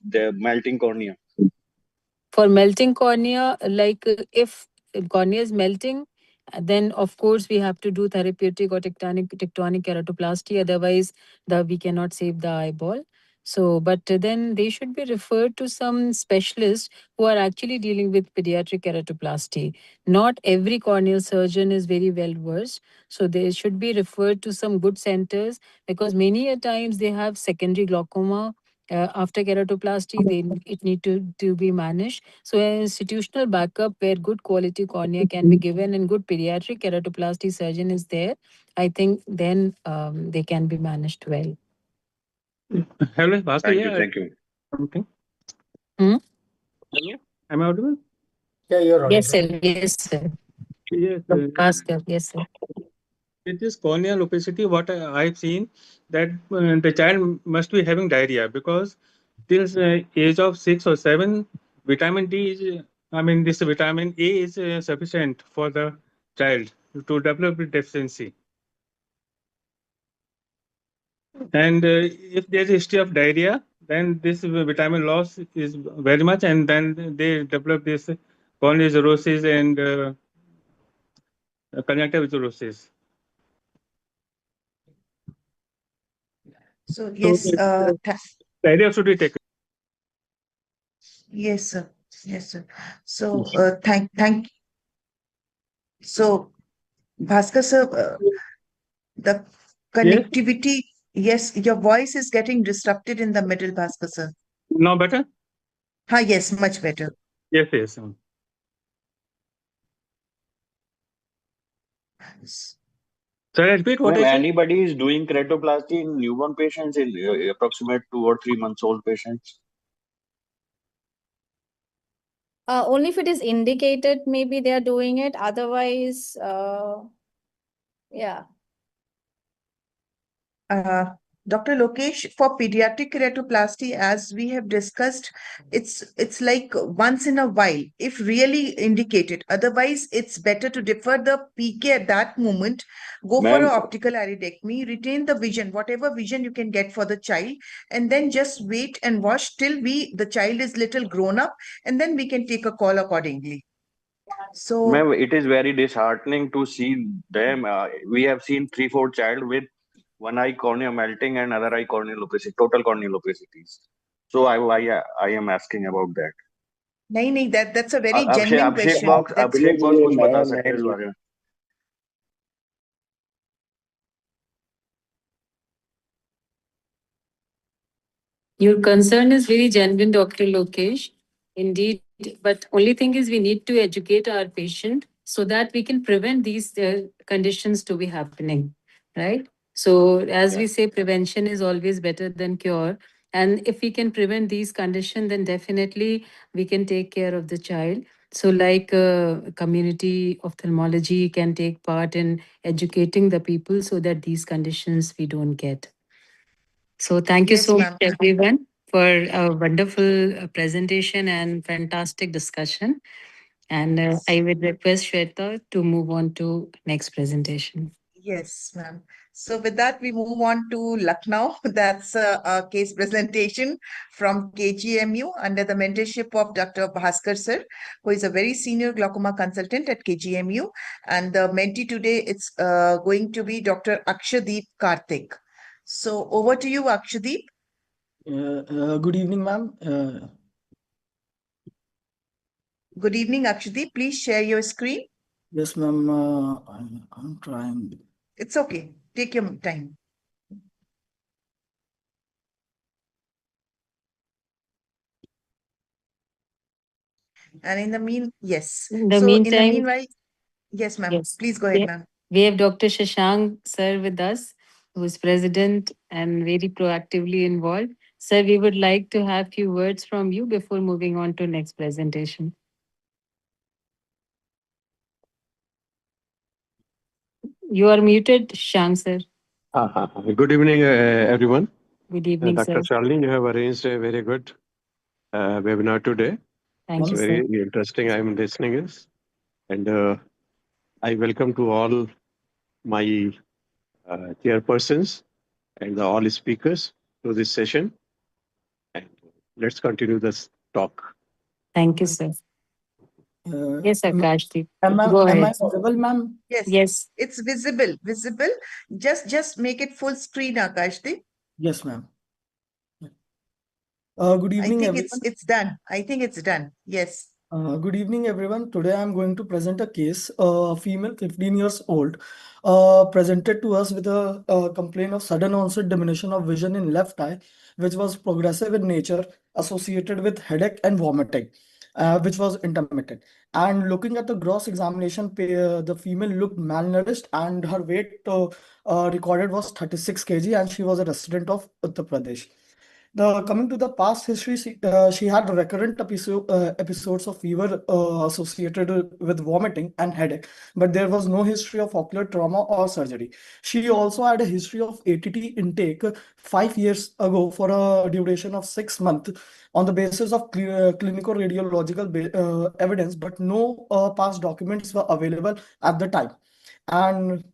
the melting cornea. for melting cornea. Like if cornea is melting, then of course we have to do therapeutic or tectonic keratoplasty. Otherwise, we cannot save the eyeball. So, but then they should be referred to some specialists who are actually dealing with pediatric keratoplasty. Not every corneal surgeon is very well versed. So they should be referred to some good centers, because many a times they have secondary glaucoma. After keratoplasty, it need to be managed. So an institutional backup where good quality cornea can be given and good pediatric keratoplasty surgeon is there, I think then they can be managed well. Hello, Bhaskar. Thank Yeah, you. Thank you. something. Hmm? Hello? Am I audible? Yeah, you're audible. Yes, sir. Yes, sir. Yes. Bhaskar, yes, sir. With this corneal opacity, what I've seen that the child must be having diarrhea, because till age of 6 or 7, vitamin D is, this vitamin A is sufficient for the child to develop the deficiency. And if there's a history of diarrhea, then this vitamin loss is very much, and then they develop this corneal cirrhosis and conjunctival. So yes, The idea should be taken. yes, sir. Yes, sir. So so Bhaskar sir, the connectivity, yes, your voice is getting disrupted in the middle, Bhaskar sir. Now better? Yes, much better. Yes, yes. So I repeat what Ma'am, I said. anybody is doing keratoplasty in newborn patients, in approximate 2 or 3 months old patients? Only if it is indicated, maybe they are doing it. Otherwise, yeah. Dr. Lokesh, for pediatric keratoplasty, as we have discussed, it's like once in a while, if really indicated. Otherwise, it's better to defer the PK at that moment, go for an Ma'am, optical iridectomy, retain the vision, whatever vision you can get for the child, and then just wait and watch till the child is little grown up, and then we can take a call accordingly. So, ma'am, it is very disheartening to see them. We have seen 3-4 child with one eye cornea melting and other eye corneal opacity, total corneal opacities. So I am asking about that. नहीं, that's a very genuine question. That's Abhishek box कुछ बता सकते हैं इस बारे में? Your concern is very genuine, Dr. Lokesh. Indeed, but only thing is we need to educate our patient so that we can prevent these conditions to be happening, right? So as we say, prevention is always better than cure. And if we can prevent these conditions, then definitely we can take care of the child. So like community ophthalmology can take part in educating the people so that these conditions we don't get. So thank you Yes, so ma'am. much, everyone, for a wonderful presentation and fantastic discussion. And I would request Shweta to move on to next presentation. Yes, ma'am. So with that, we move on to Lucknow. That's a case presentation from KGMU under the mentorship of Dr. Bhaskar sir, who is a very senior glaucoma consultant at KGMU. And the mentee today, it's going to be Dr. Akshadeep Karthik. So over to you, Akshadeep. Good evening, ma'am. Good evening, Akshadeep. Please share your screen. Yes, ma'am. I'm trying. It's okay. Take your time. And in the yes. In the So in the meantime, meanwhile, yes, ma'am. yes, Please go ahead, ma'am. we have Dr. Shashank sir with us, who is president and very proactively involved. Sir, we would like to have few words from you before moving on to next presentation. You are muted, Shashank sir. Good evening, everyone. Good evening, Dr. sir. Shalini, you have arranged a very good webinar today. Thank it's you, very sir. interesting. I'm listening is, and I welcome to all my chairpersons and all speakers to this session. And let's continue this talk. Thank you, sir. Yes, Akashdeep. Am Go I ahead. audible, ma'am? Yes, Yes. it's visible. Just make it full screen, Akashdeep. Yes, ma'am. Good I evening, think everyone. it's done. I think it's done. Yes. Good evening, everyone. Today I'm going to present a case. A female, 15 years old, presented to us with a complaint of sudden onset diminution of vision in left eye, which was progressive in nature, associated with headache and vomiting, which was intermittent. And looking at the gross examination, the female looked malnourished, and her weight recorded was 36 kg, and she was a resident of Uttar Pradesh. Coming to the past history, she had recurrent episodes of fever associated with vomiting and headache, but there was no history of ocular trauma or surgery. She also had a history of ATT intake 5 years ago for a duration of 6 months on the basis of clinical radiological evidence, but no past documents were available at the time. And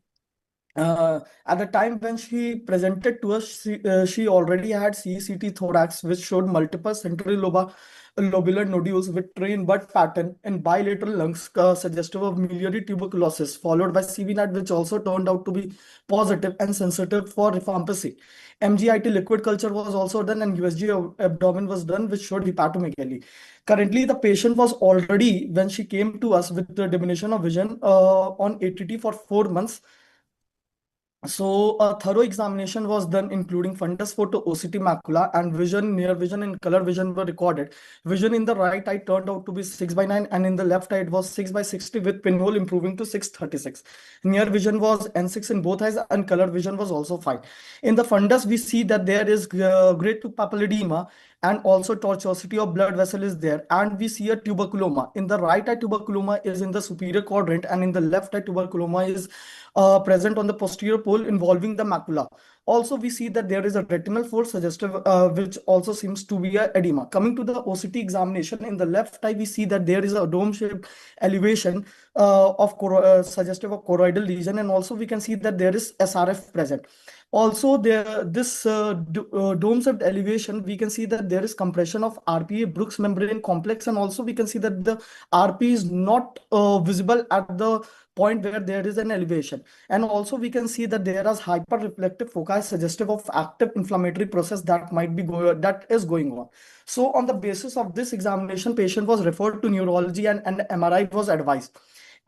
at the time when she presented to us, she already had CCT thorax, which showed multiple central lobular nodules with train bud pattern and bilateral lungs, suggestive of miliary tuberculosis, followed by CVNAT, which also turned out to be positive and sensitive for rifampicin. MGIT liquid culture was also done, and USG abdomen was done, which showed hepatomegaly. Currently, the patient was already, when she came to us with the diminution of vision on ATT for 4 months. So a thorough examination was done, including fundus photo, OCT macula, and vision, near vision, and color vision were recorded. Vision in the right eye turned out to be 6/9, and in the left eye it was 6/60, with pinhole improving to 6/36. Near vision was N6 in both eyes, and color vision was also fine. In the fundus, we see that there is grade 2 papilledema, and also tortuosity of blood vessel is there, and we see a tuberculoma. In the right eye, tuberculoma is in the superior quadrant, and in the left eye, tuberculoma is present on the posterior pole involving the macula. Also, we see that there is a retinal fold suggestive, which also seems to be a edema. Coming to the OCT examination, in the left eye, we see that there is a dome-shaped elevation suggestive of choroidal lesion, and also we can see that there is SRF present. Also, this dome-shaped elevation, we can see that there is compression of RPA Brooks membrane complex, and also we can see that the RP is not visible at the point where there is an elevation. And also we can see that there is hyper-reflective foci suggestive of active inflammatory process that is going on. So on the basis of this examination, patient was referred to neurology, and MRI was advised.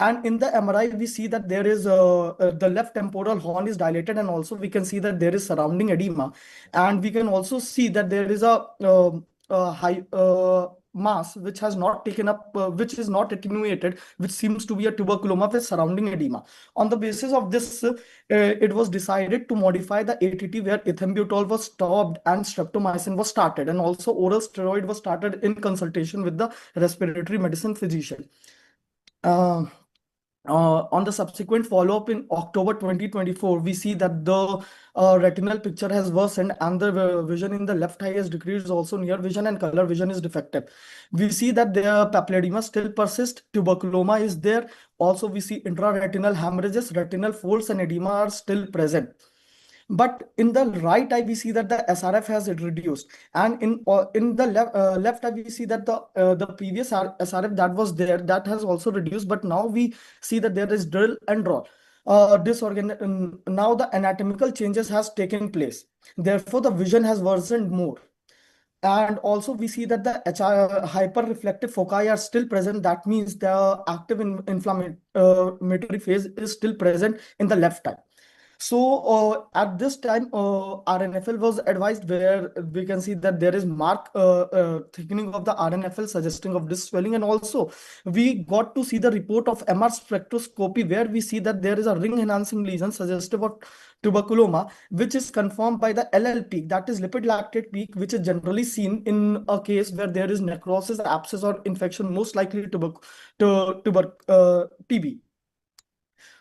And in the MRI, we see that there is the left temporal horn is dilated, and also we can see that there is surrounding edema. And we can also see that there is a high mass which has not taken up, which is not attenuated, which seems to be a tuberculoma with surrounding edema. On the basis of this, it was decided to modify the ATT, where ethambutol was stopped and streptomycin was started, and also oral steroid was started in consultation with the respiratory medicine physician. On the subsequent follow-up in October 2024, we see that the retinal picture has worsened, and the vision in the left eye has decreased. Also, near vision and color vision is defective. We see that the papilledema still persists. Tuberculoma is there. Also, we see intraretinal hemorrhages, retinal folds, and edema are still present. But in the right eye, we see that the SRF has reduced, and in the left eye, we see that the previous SRF that was there, that has also reduced. But now we see that there is drill and draw. Now the anatomical changes has taken place. Therefore, the vision has worsened more. And also we see that the hyper-reflective foci are still present. That means the active inflammatory phase is still present in the left eye. So at this time, RNFL was advised, where we can see that there is marked thickening of the RNFL suggesting of disc swelling. And also we got to see the report of MR spectroscopy, where we see that there is a ring enhancing lesion suggestive of tuberculoma, which is confirmed by the LL peak, that is lipid lactate peak, which is generally seen in a case where there is necrosis, abscess, or infection, most likely TB.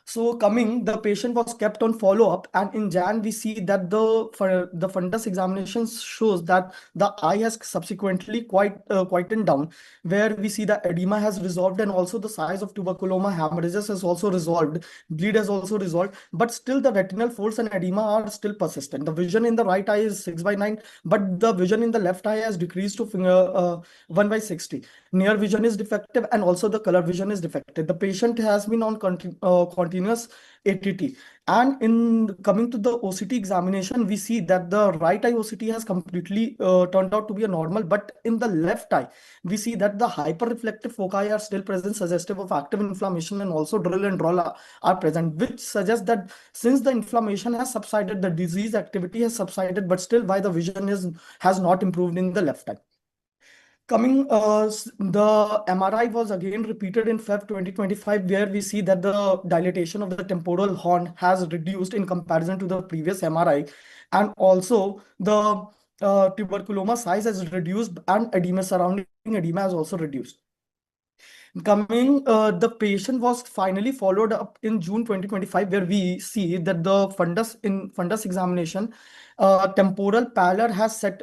So the patient was kept on follow-up, and in Jan we see that the fundus examination shows that the eye has subsequently quietened down, where we see the edema has resolved, and also the size of tuberculoma hemorrhages has also resolved, bleed has also resolved, but still the retinal folds and edema are still persistent. The vision in the right eye is 6/9, but the vision in the left eye has decreased to 1/60. Near vision is defective, and also the color vision is defective. The patient has been on continuous ATT. And in coming to the OCT examination, we see that the right eye OCT has completely turned out to be a normal, but in the left eye, we see that the hyperreflective foci are still present, suggestive of active inflammation, and also drill and drawl are present, which suggests that since the inflammation has subsided, the disease activity has subsided, but still why the vision has not improved in the left eye. The MRI was again repeated in Feb 2025, where we see that the dilatation of the temporal horn has reduced in comparison to the previous MRI, and also the tuberculoma size has reduced, and surrounding edema has also reduced. The patient was finally followed up in June 2025, where we see that the fundus examination, temporal pallor has set.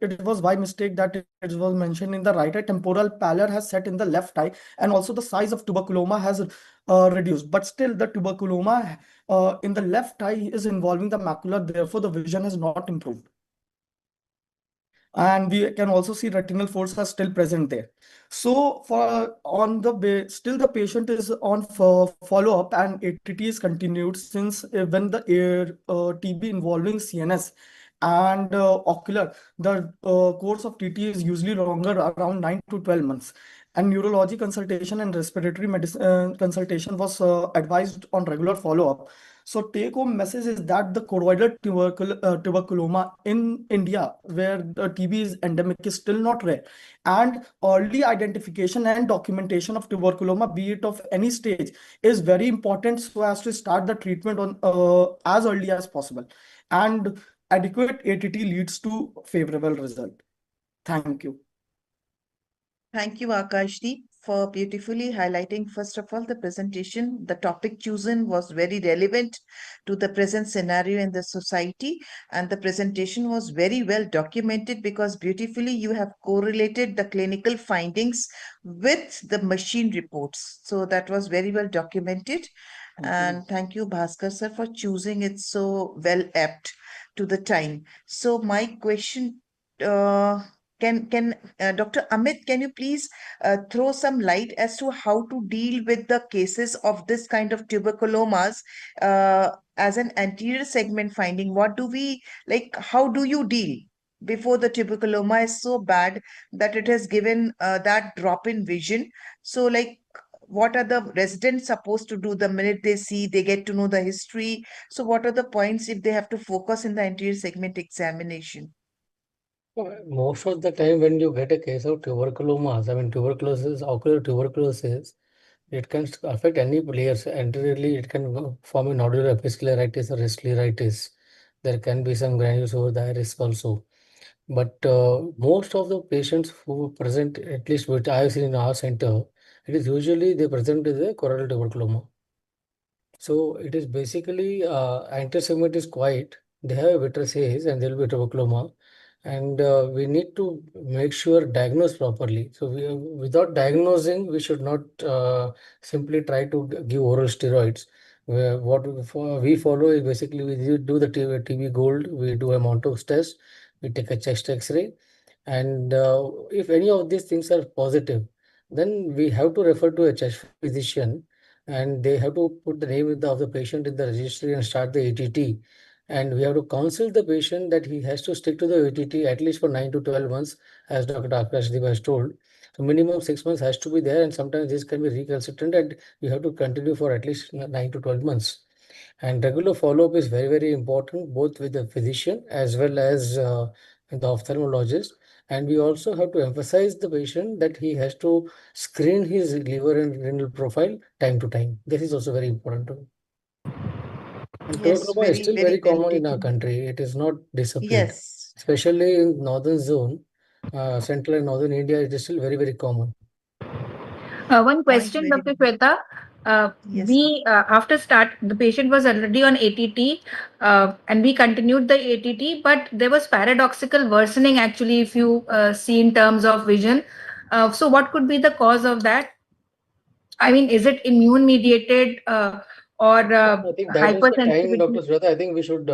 It was by mistake that it was mentioned in the right eye. Temporal pallor has set in the left eye, and also the size of tuberculoma has reduced. But still, the tuberculoma in the left eye is involving the macula. Therefore, the vision has not improved. And we can also see retinal folds are still present there. So still the patient is on follow-up, and ATT is continued, since when the TB involving CNS and ocular, the course of TT is usually longer, around 9 to 12 months. And neurology consultation and respiratory medicine consultation was advised on regular follow-up. So take-home message is that the choroidal tuberculoma in India, where the TB is endemic, is still not rare. And early identification and documentation of tuberculoma, be it of any stage, is very important, so as to start the treatment on as early as possible. And adequate ATT leads to favorable result. Thank you. Thank you, Akashdeep, for beautifully highlighting, first of all, the presentation. The topic chosen was very relevant to the present scenario in the society, and the presentation was very well documented, because beautifully you have correlated the clinical findings with the machine reports. So that was very well documented. And thank you, Bhaskar sir, for choosing it so well apt to the time. So my question, can Dr. Amit, can you please throw some light as to how to deal with the cases of this kind of tuberculomas as an anterior segment finding? What do we like? How do you deal before the tuberculoma is so bad that it has given that drop in vision? So, like, what are the residents supposed to do the minute they get to know the history? So, what are the points if they have to focus in the anterior segment examination? Most of the time, when you get a case of tuberculomas, I mean tuberculosis, ocular tuberculosis, it can affect any layers. Anteriorly, it can form a nodular episcleritis or scleritis. There can be some granules over the iris also. But most of the patients who present, at least which I have seen in our center, it is usually they present with a choroidal tuberculoma. So it is basically anterior segment is quiet. They have a vitreous haze and there will be tuberculoma, and we need to make sure diagnose properly. So without diagnosing, we should not simply try to give oral steroids. What we follow is basically we do the TB Gold, we do a Montauk's test, we take a chest X-ray, and if any of these things are positive, then we have to refer to a chest physician, and they have to put the name of the patient in the registry and start the ATT. And we have to counsel the patient that he has to stick to the ATT at least for 9 to 12 months, as Dr. Akashdeep has told. So minimum 6 months has to be there, and sometimes this can be recalcitrant, and you have to continue for at least 9 to 12 months. And regular follow-up is very, very important, both with the physician as well as the ophthalmologist. And we also have to emphasize the patient that he has to screen his liver and renal profile time to time. This is also very important to me. And Yes, tuberculosis is still very very well common in our taken. country. It is not disappeared, Yes. especially in northern zone, central and northern India. It is still very, very common. One Point question, very Dr. Shweta. Yes, we after start the patient was already on ATT, and we continued the ATT, but there was paradoxical worsening actually if you see in terms of vision. So what could be the cause of that? I mean, is it immune mediated or I think that is the time, hypersensitivity? Dr. Sujata. I think we should,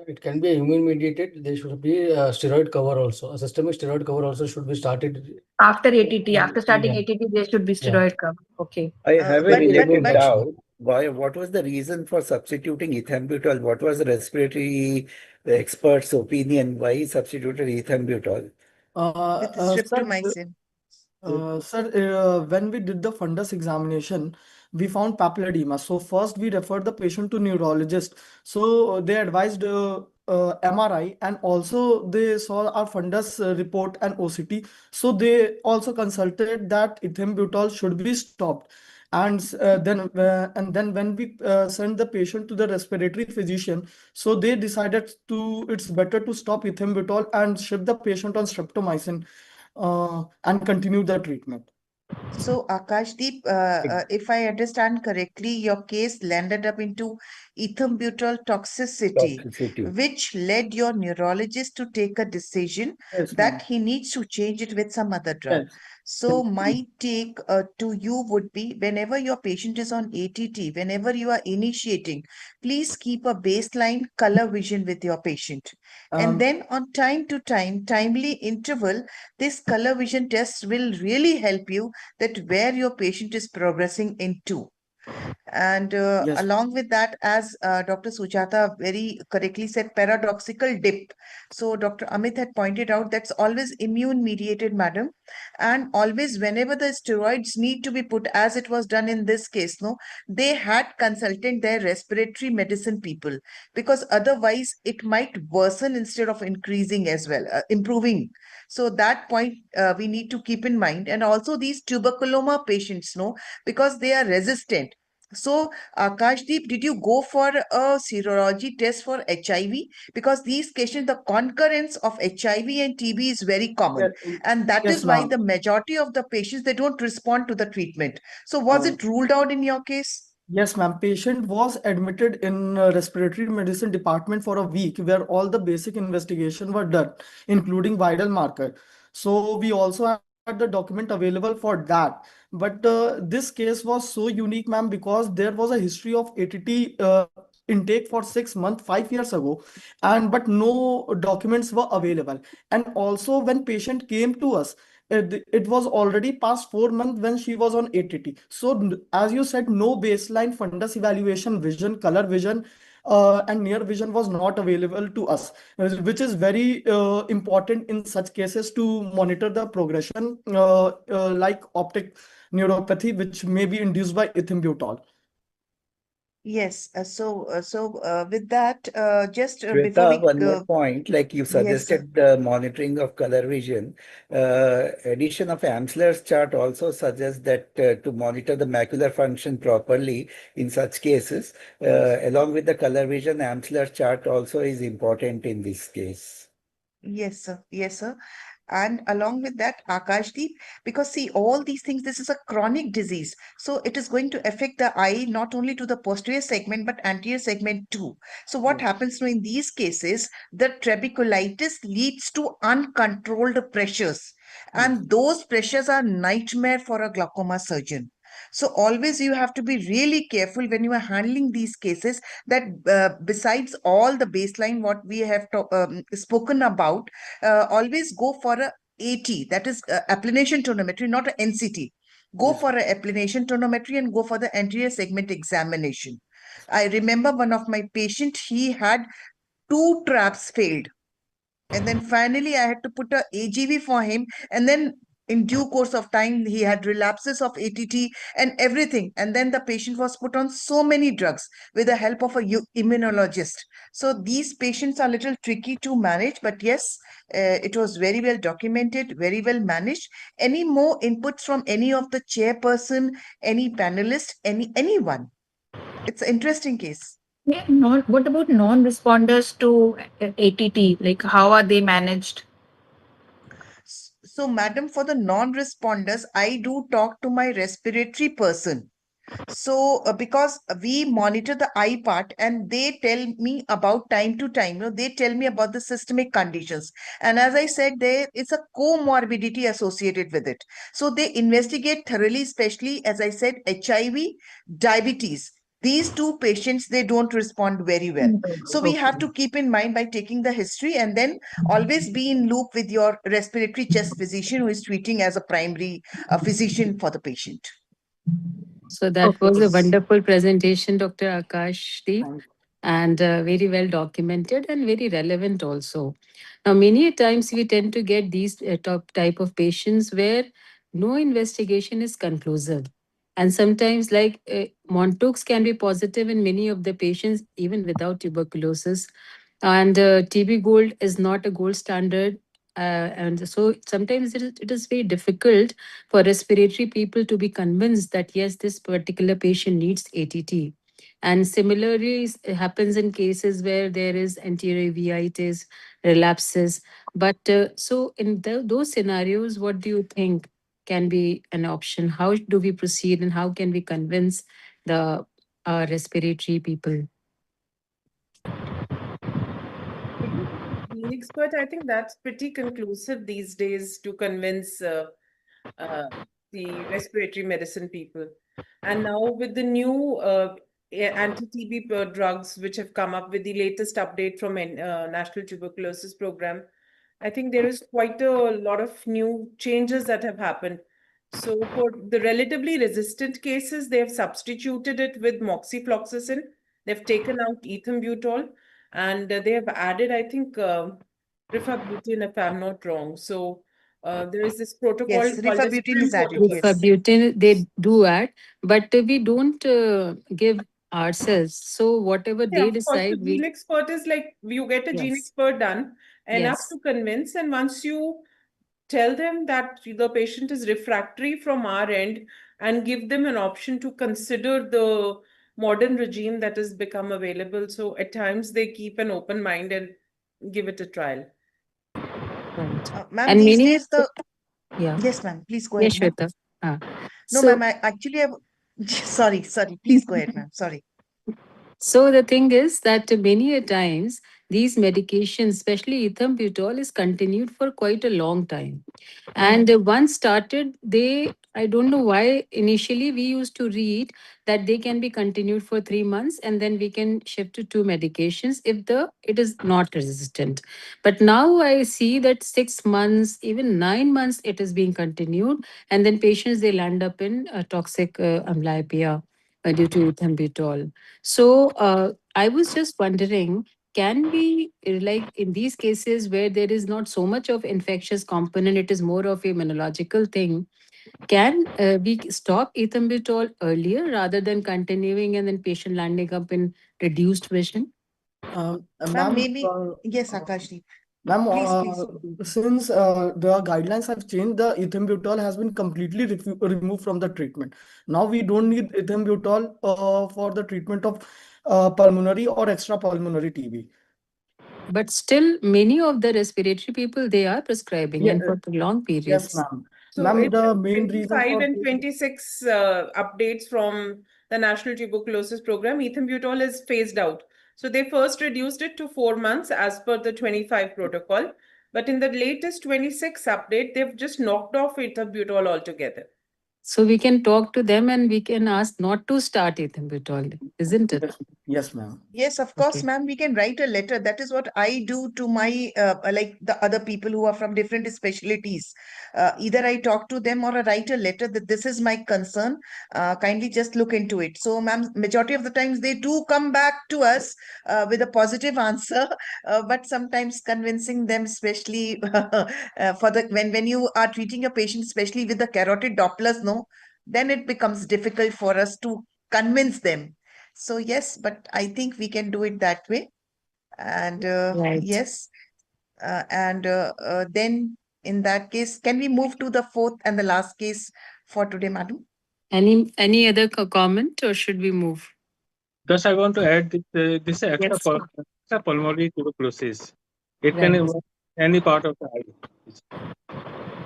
it can be immune mediated. There should be a steroid cover also. A systemic steroid cover also should be started. After ATT, after starting Yeah, ATT, there should be yeah. steroid cover. Okay. I have a Can be related removed actually. doubt. Why? What was the reason for substituting ethambutol? What was the respiratory expert's opinion? Why he substituted ethambutol? with Sir, streptomycin. when we did the fundus examination, we found papilledema. So first we referred the patient to neurologist. So they advised MRI, and also they saw our fundus report and OCT. So they also consulted that ethambutol should be stopped. And then when we sent the patient to the respiratory physician, so they decided to it's better to stop ethambutol and shift the patient on streptomycin and continue the treatment. So, Akashdeep, if I understand correctly, your case landed up into ethambutol toxicity, Toxicity. which led your neurologist to take a decision Yes, that ma'am. he needs to change it with some other drug. Yes. So, my take to you would be whenever your patient is on ATT, whenever you are initiating, please keep a baseline color vision with your patient. And Um, then, on time to time, timely interval, this color vision test will really help you that where your patient is progressing into. And yes. along with that, as Dr. Sujata very correctly said, paradoxical dip. So Dr. Amit had pointed out that's always immune mediated, madam. And always whenever the steroids need to be put, as it was done in this case, no, they had consulted their respiratory medicine people, because otherwise it might worsen instead of increasing as well, improving. So that point we need to keep in mind. And also these tuberculoma patients, no, because they are resistant. So, Akashdeep, did you go for a serology test for HIV? Because these cases, the concurrence of HIV and TB is very common. Yes, And that yes, is why ma'am. the majority of the patients, they don't respond to the treatment. So was Uh, it ruled out in your case? Yes, ma'am. Patient was admitted in respiratory medicine department for a week where all the basic investigation were done, including viral marker. So we also had the document available for that. But this case was so unique, ma'am, because there was a history of ATT intake for 6 months, 5 years ago, and but no documents were available. And also when patient came to us, it was already past 4 months when she was on ATT. So, as you said, no baseline fundus evaluation, vision, color vision, and near vision was not available to us, which is very important in such cases to monitor the progression, like optic neuropathy, which may be induced by ethambutol. Yes. With that, just before Shweta, we, one more point, like you yes, sir. suggested the monitoring of color vision. Addition of Amsler's chart also suggests that to monitor the macular function properly in such cases, along with the color vision, Amsler's chart also is important in this case. Yes, sir. Yes, sir. And along with that, Akashdeep, because see, all these things, this is a chronic disease. So it is going to affect the eye, not only to the posterior segment, but anterior segment too. So what Yes. happens now in these cases, the trabeculitis leads to uncontrolled pressures. Yes. And those pressures are nightmare for a glaucoma surgeon. So always you have to be really careful when you are handling these cases that besides all the baseline, what we have spoken about, always go for a AT, that is applanation tonometry, not a NCT. Go Yes. for a applanation tonometry and go for the anterior segment examination. I remember one of my patient, he had two traps failed, and then finally I had to put a AGV for him, and then in due course of time he had relapses of ATT and everything, and then the patient was put on so many drugs with the help of a immunologist. So these patients are a little tricky to manage, but yes, it was very well documented, very well managed. Any more inputs from any of the chairperson, any panelist, anyone? It's an interesting case. Yeah, what about non-responders to ATT? Like, how are they managed? So, madam, for the non-responders, I do talk to my respiratory person. So because we monitor the eye part and they tell me about time to time, they tell me about the systemic conditions. And as I said, there is a comorbidity associated with it. So they investigate thoroughly, especially as I said, HIV, diabetes. These two patients, they don't respond very well. So we have to keep in mind by taking the history, and then always be in loop with your respiratory chest physician who is treating as a primary physician for the patient. So that was a wonderful presentation, Dr. Akashdeep, and very well documented and very relevant also. Now, many times we tend to get these type of patients where no investigation is conclusive. And sometimes, like Montaux can be positive in many of the patients, even without tuberculosis. And TB gold is not a gold standard. And so sometimes it is very difficult for respiratory people to be convinced that yes, this particular patient needs ATT. And similarly, it happens in cases where there is anterior uveitis, relapses. But so in those scenarios, what do you think can be an option? How do we proceed and how can we convince the respiratory people? Being expert, I think that's pretty conclusive these days to convince uh, the respiratory medicine people. And now with the new anti-TB drugs which have come up with the latest update from National Tuberculosis Program, I think there is quite a lot of new changes that have happened. So for the relatively resistant cases, they have substituted it with moxifloxacin. They've taken out ethambutol, and they have added, I think, rifabutin, if I'm not wrong. So there is this protocol Yes, called as rifabutin PRIM is added, protocol. yes. Rifabutin, they do add, but we don't give ourselves. So whatever Yeah, they of course. The decide, gene we expert is like you get a gene yes, expert done enough yes. to convince, and once you tell them that the patient is refractory from our end and give them an option to consider the modern regime that has become available. So at times they keep an open mind and give it a trial. Right. Ma'am, And these many, days the yeah, yes, ma'am. Please go yes, ahead, ma'am. Shweta. Ah. No, So ma'am. I actually have. Sorry, sorry. Please go ahead, ma'am. Sorry. So the thing is that many a times these medications, especially ethambutol, is continued for quite a long time. And once started, I don't know why initially we used to read that they can be continued for 3 months and then we can shift to two medications if it is not resistant. But now I see that 6 months, even 9 months, it is being continued. And then patients, they land up in toxic amblyopia due to ethambutol. So I was just wondering, can we, like in these cases where there is not so much of infectious component, it is more of a immunological thing, can we stop ethambutol earlier rather than continuing and then patient landing up in reduced vision? Ma'am, Ma'am, maybe. Yes, Akashdeep. ma'am, Please, please. since the guidelines have changed, the ethambutol has been completely removed from the treatment. Now we don't need ethambutol for the treatment of pulmonary or extrapulmonary TB. But still, many of the respiratory people, they are prescribing Yeah, and for long yes, periods. ma'am. So Ma'am, it's the main reason 25 for and 26 updates from the National Tuberculosis Program. Ethambutol is phased out. So they first reduced it to 4 months as per the 25 protocol. But in the latest 26 update, they've just knocked off ethambutol altogether. So we can talk to them and we can ask not to start ethambutol, isn't it? Yes, ma'am. Yes, of course, Okay. ma'am. We can write a letter. That is what I do to my like the other people who are from different specialties. Either I talk to them or I write a letter that this is my concern. Kindly just look into it. So, ma'am, majority of the times they do come back to us with a positive answer, but sometimes convincing them, especially for the when you are treating a patient, especially with the carotid Dopplers, no, then it becomes difficult for us to convince them. So yes, but I think we can do it that way. And Right. yes, and then in that case, can we move to the fourth and the last case for today, madam? Any other comment or should we move? Thus, I want to add this Yes. extra pulmonary tuberculosis. It can Right. involve any part of the eye.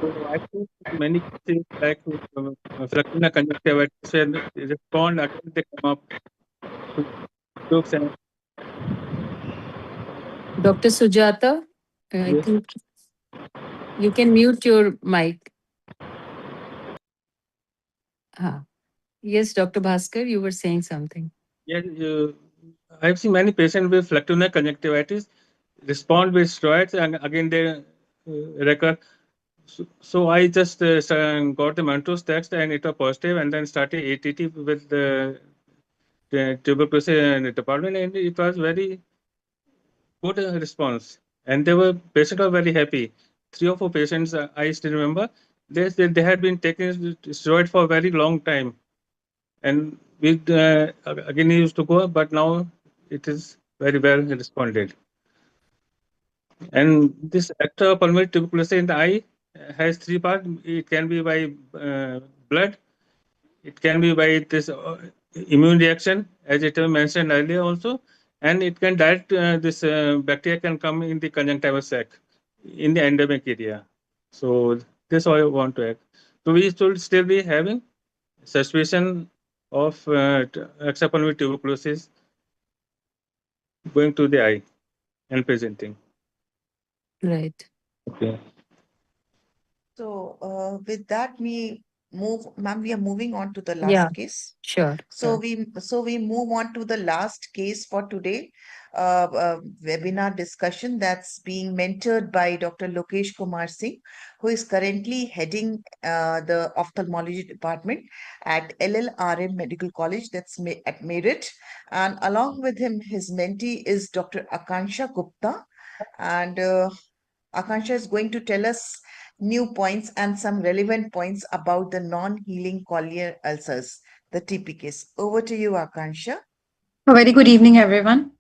So I think many cases like fluctuating conjunctivitis when they respond again they come up to jokes and Dr. Sujata, I yes, think you can mute your mic. Ah. Yes, Dr. Bhaskar, you were saying something. yes, I've seen many patients with fluctuating conjunctivitis respond with steroids and again they recur. So I just got the Manto's text and it was positive and then started ATT with the tuberculosis department and it was very good response. And they were patients were very happy. 3 or 4 patients I still remember they had been taking steroid for a very long time and we again used to go but now it is very well responded. And this extrapulmonary tuberculosis in the eye has 3 parts. It can be by blood, it can be by this immune reaction, as it was mentioned earlier also, and it can direct this bacteria can come in the conjunctival sac in the endemic area. So this all I want to add. So we should still be having suspicion of extrapulmonary tuberculosis going to the eye and presenting. Right. Okay. So with that, we are moving on to the Yeah, last case. sure. So we move on to the last case for today, webinar discussion that's being mentored by Dr. Lokesh Kumar Singh, who is currently heading the ophthalmology department at LLRM Medical College, that's at Meerut. And along with him, his mentee is Dr. Akansha Gupta. And Akansha is going to tell us new points and some relevant points about the non-healing corneal ulcers, the TPKs. Over to you, Akansha. A very good evening, everyone.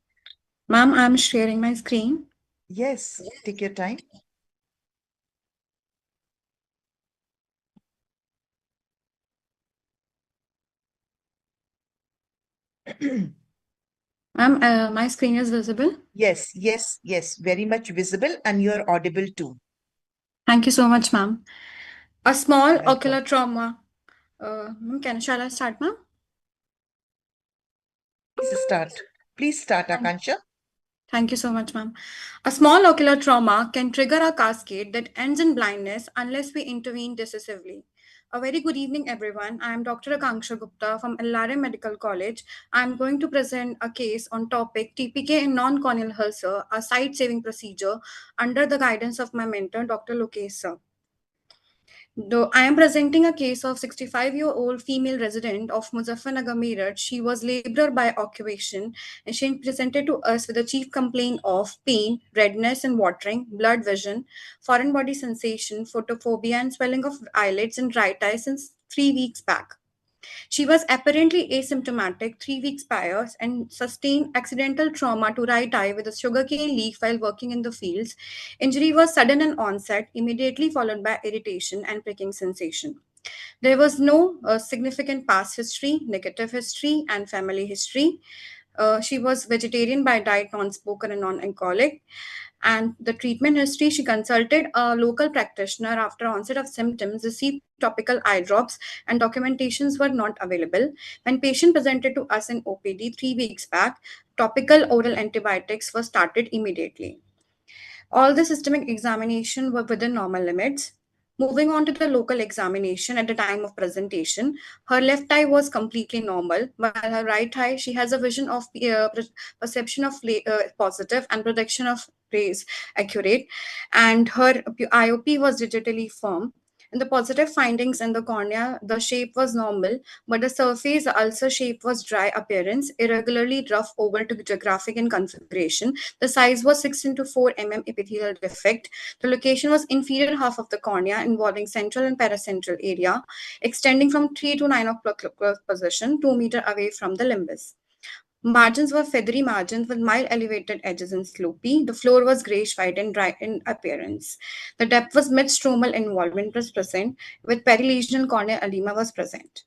Ma'am, I'm sharing my screen. Yes, take your time. Ma'am, my screen is visible. Yes, yes, yes, very much visible, and you're audible too. Thank you so much, ma'am. A small Welcome. ocular trauma. Shall I start, ma'am? Please start, Akansha. Thank you so much, ma'am. A small ocular trauma can trigger a cascade that ends in blindness unless we intervene decisively. A very good evening, everyone. I am Dr. Akanksha Gupta from LRM Medical College. I am going to present a case on topic TPK in non-corneal ulcer, a sight-saving procedure under the guidance of my mentor, Dr. Lokesh sir. Though I am presenting a case of 65-year-old female resident of Muzaffarnagar, Meerut. She was laborer by occupation and she presented to us with a chief complaint of pain, redness and watering, blurred vision, foreign body sensation, photophobia and swelling of eyelids and right eye since 3 weeks back. She was apparently asymptomatic 3 weeks prior and sustained accidental trauma to right eye with a sugarcane leaf while working in the fields. Injury was sudden in onset, immediately followed by irritation and pricking sensation. There was no significant past history, negative history, and family history. She was vegetarian by diet, non-smoker, and non-alcoholic. And the treatment history, she consulted a local practitioner after onset of symptoms, received topical eye drops, and documentations were not available. When patient presented to us in OPD 3 weeks back, topical oral antibiotics were started immediately. All the systemic examination were within normal limits. Moving on to the local examination at the time of presentation, her left eye was completely normal, while her right eye, she has a vision of perception of positive and projection of rays accurate, and her IOP was digitally firm. In the positive findings in the cornea, the shape was normal, but the surface ulcer shape was dry appearance, irregularly rough oval to geographic in configuration. The size was 6 into 4 mm epithelial defect. The location was inferior half of the cornea involving central and paracentral area, extending from 3 to 9 o'clock position, 2 meter away from the limbus. Margins were feathery margins with mild elevated edges and slopy. The floor was grayish white and dry in appearance. The depth was mid-stromal involvement was present, with perilesional corneal edema was present.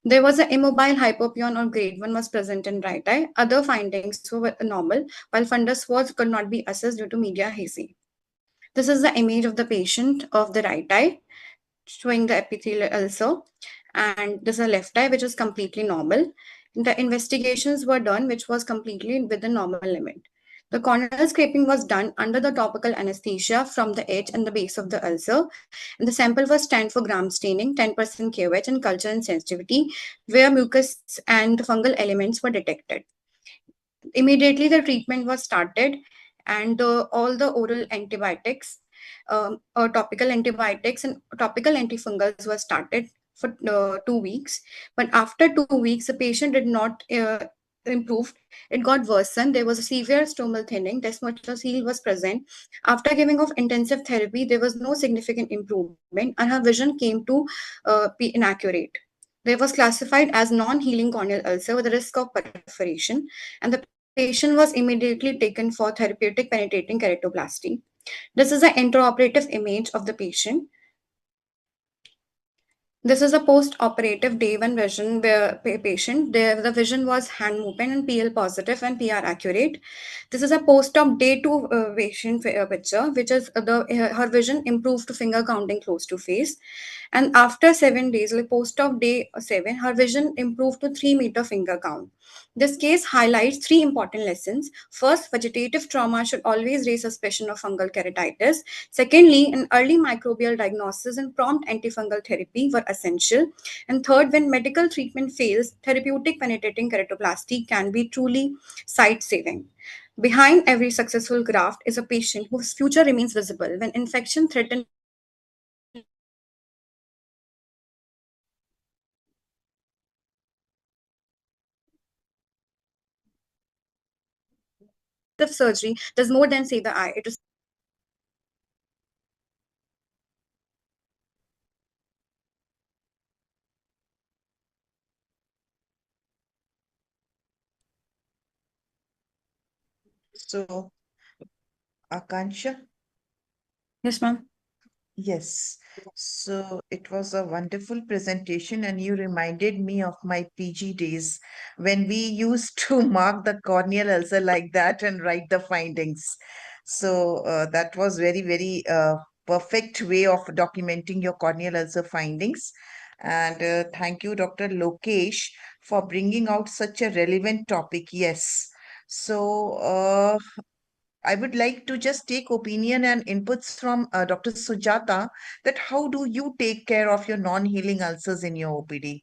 There was an immobile hypopyon or grade 1 was present in right eye. Other findings were normal, while fundus was could not be assessed due to media hazy. This is the image of the patient of the right eye showing the epithelial ulcer, and this is a left eye which is completely normal. The investigations were done which was completely within normal limit. The corneal scraping was done under the topical anesthesia from the edge and the base of the ulcer, and the sample was scanned for gram staining, 10% KOH, and culture and sensitivity, where mucus and fungal elements were detected. Immediately, the treatment was started, and all the oral antibiotics, topical antibiotics, and topical antifungals were started for 2 weeks. But after 2 weeks, the patient did not improve. It got worsened. There was a severe stromal thinning. Desmoterol was present. After giving of intensive therapy, there was no significant improvement, and her vision came to be inaccurate. They was classified as non-healing corneal ulcer with a risk of perforation, and the patient was immediately taken for therapeutic penetrating keratoplasty. This is an intraoperative image of the patient. This is a post-operative day one vision where patient, the vision was hand movement and PL positive and PR accurate. This is a post-op day two patient picture, which is her vision improved to finger counting close to face. And after 7 days, like post-op day 7, her vision improved to 3-meter finger count. This case highlights three important lessons. First, vegetative trauma should always raise suspicion of fungal keratitis. Secondly, an early microbial diagnosis and prompt antifungal therapy were essential. And third, when medical treatment fails, therapeutic penetrating keratoplasty can be truly sight-saving. Behind every successful graft is a patient whose future remains visible when infection threatens life. Of surgery does more than save the eye. It is So, Akansha? Yes, ma'am. Yes. So it was a wonderful presentation, and you reminded me of my PG days when we used to mark the corneal ulcer like that and write the findings. So that was very perfect way of documenting your corneal ulcer findings. And thank you, Dr. Lokesh, for bringing out such a relevant topic. Yes. So I would like to just take opinion and inputs from Dr. Sujata, that how do you take care of your non-healing ulcers in your OPD?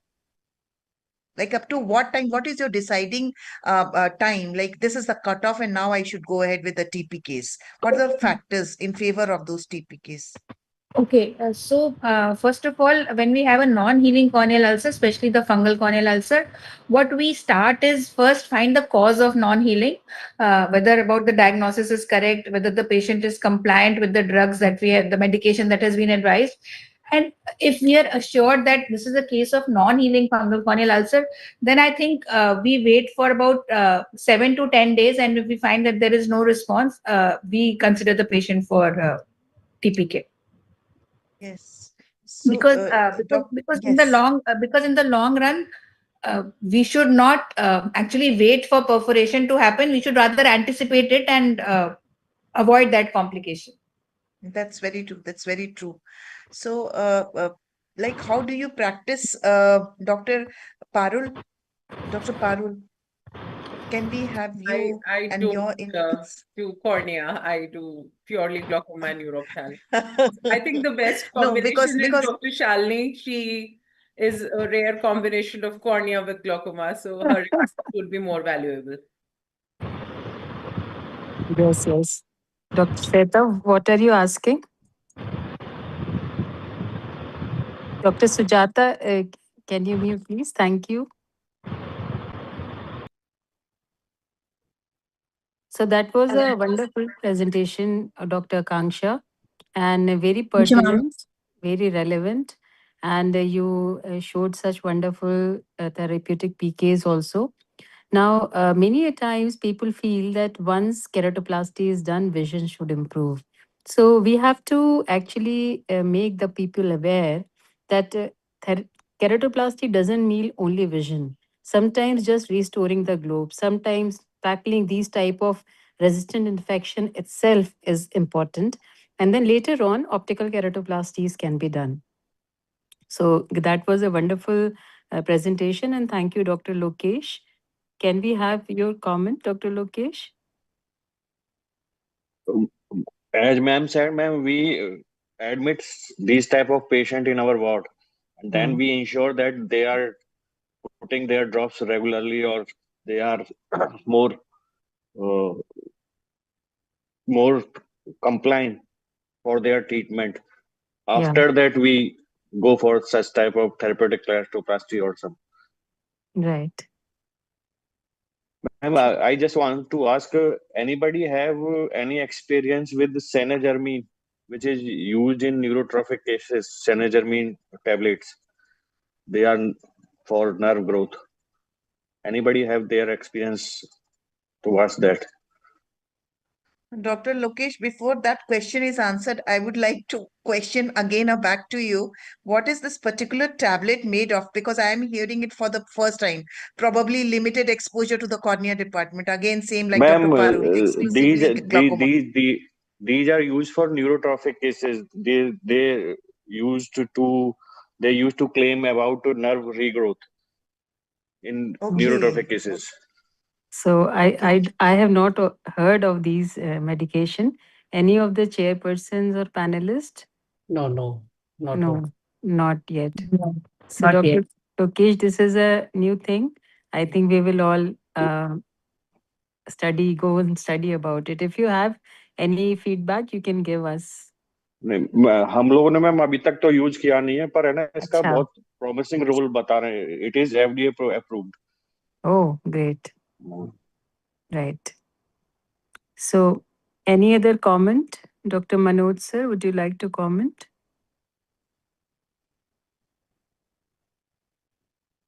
Like up to what time? What is your deciding time? Like this is the cutoff, and now I should go ahead with the TPKs. What are the factors in favor of those TPKs? Okay, first of all, when we have a non-healing corneal ulcer, especially the fungal corneal ulcer, what we start is first find the cause of non-healing, whether about the diagnosis is correct, whether the patient is compliant with the drugs that we have, the medication that has been advised. And if we are assured that this is a case of non-healing fungal corneal ulcer, then I think we wait for about 7 to 10 days. And if we find that there is no response, we consider the patient for TPK. Yes. So, Because yes. in the long run, we should not actually wait for perforation to happen. We should rather anticipate it and avoid that complication. That's very true. That's very true. So, like, how do you practice, Dr. Parul? Dr. Parul, can we have you I and don't your inputs? do cornea. I do purely glaucoma and neurophthalmology. I think the best No, combination is because Dr. Shalini. She is a rare combination of cornea with glaucoma, so her input would be more valuable. Yes, yes. Dr. Shweta, what are you asking? Dr. Sujata, can you mute, please? Thank you. So that was a wonderful presentation, Dr. Kanksha, and very Thank you, ma'am. pertinent, very relevant. And you showed such wonderful therapeutic PKs also. Now, many a times people feel that once keratoplasty is done, vision should improve. So we have to actually make the people aware that keratoplasty doesn't mean only vision. Sometimes just restoring the globe. Sometimes tackling these type of resistant infection itself is important. And then later on, optical keratoplasties can be done. So that was a wonderful presentation, and thank you, Dr. Lokesh. Can we have your comment, Dr. Lokesh? As ma'am said, ma'am, we admit these type of patient in our ward, and then we ensure that they are putting their drops regularly, or they are more uh, more compliant for their treatment. After that, we go for such type of therapeutic keratoplasty or some. Right. Ma'am, I just want to ask, anybody have any experience with senagermine, which is used in neurotrophic cases, senagermine tablets? They are for nerve growth. Anybody have their experience towards that? Dr. Lokesh, before that question is answered, I would like to question again or back to you. What is this particular tablet made of? Because I am hearing it for the first time. Probably limited exposure to the cornea department. Again, same like Dr. Ma'am, Parul, exclusively glaucoma. these are used for neurotrophic cases. They used to they used to claim about nerve regrowth in neurotrophic cases. So I have not heard of these medication. Any of the chairpersons or panelists? No, not No, not yet. No, So not yet. Dr. Lokesh, this is a new thing. I think we will all go and study about it. If you have any feedback, you can give us. नहीं हम लोगों ने ma'am अभी तक तो use किया नहीं है, पर है ना इसका अच्छा. बहुत प्रॉमिसिंग रोल बता रहे हैं. It is FDA approved. Oh, great. Right. So, any other comment? Dr. Manoj sir, would you like to comment?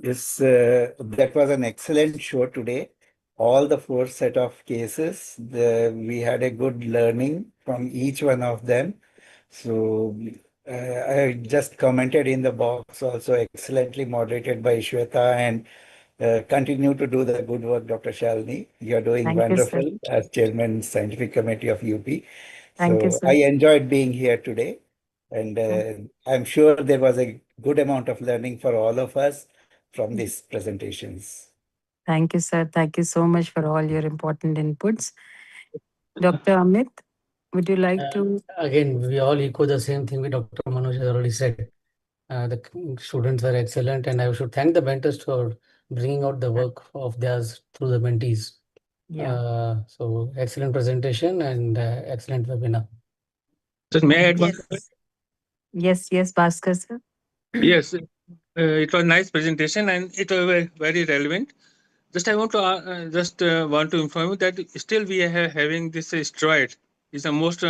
Yes, that was an excellent show today. All the 4 set of cases, we had a good learning from each one of them. So I just commented in the box also, excellently moderated by Shweta, and continue to do the good work, Dr. Shalini. You're doing Thank you, sir. wonderful as Chairman Scientific Committee of UP. Thank you, So sir. I enjoyed being here today, and I'm sure there was a good amount of learning for all of us from these presentations. Thank you, sir. Thank you so much for all your important inputs. Dr. Amit, would you like to? Again, we all echo the same thing Dr. Manoj has already said. The students were excellent, and I should thank the mentors for bringing out the work of theirs through the mentees. Yeah. So excellent presentation and excellent webinar. So may I add one? Yes, Bhaskar sir. Yes, it was nice presentation and it was very relevant. Just I want to want to inform you that still we are having this steroid is the most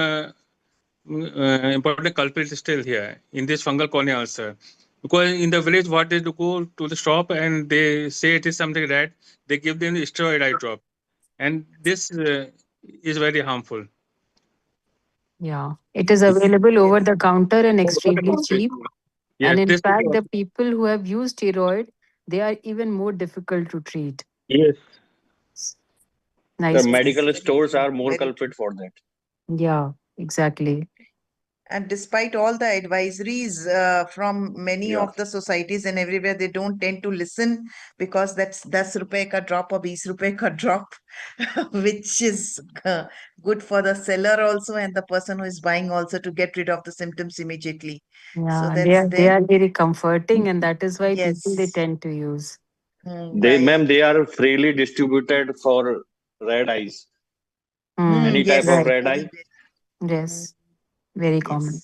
important culprit still here in this fungal cornea ulcer. Because in the village, what they do, go to the shop and they say it is something red, they give them the steroid eye drop, and this is very harmful. Yeah, it is available over the counter and extremely cheap. Yes, And in this fact, the people who have used steroid, they are even more difficult to treat. yes. The Nice. medical stores are more Very culprit for that. Yeah, exactly. And despite all the advisories from many Yeah. of the societies and everywhere, they don't tend to listen because that's 10 rupees ka drop or 20 rupees ka drop, which is good for the seller also and the person who is buying also to get rid of the symptoms immediately. So Yeah, that's they there. are very comforting, and that is why Yes. people they tend to use. Ma'am, they are freely distributed for red eyes. Any type of Right. red eye. Yes, very common.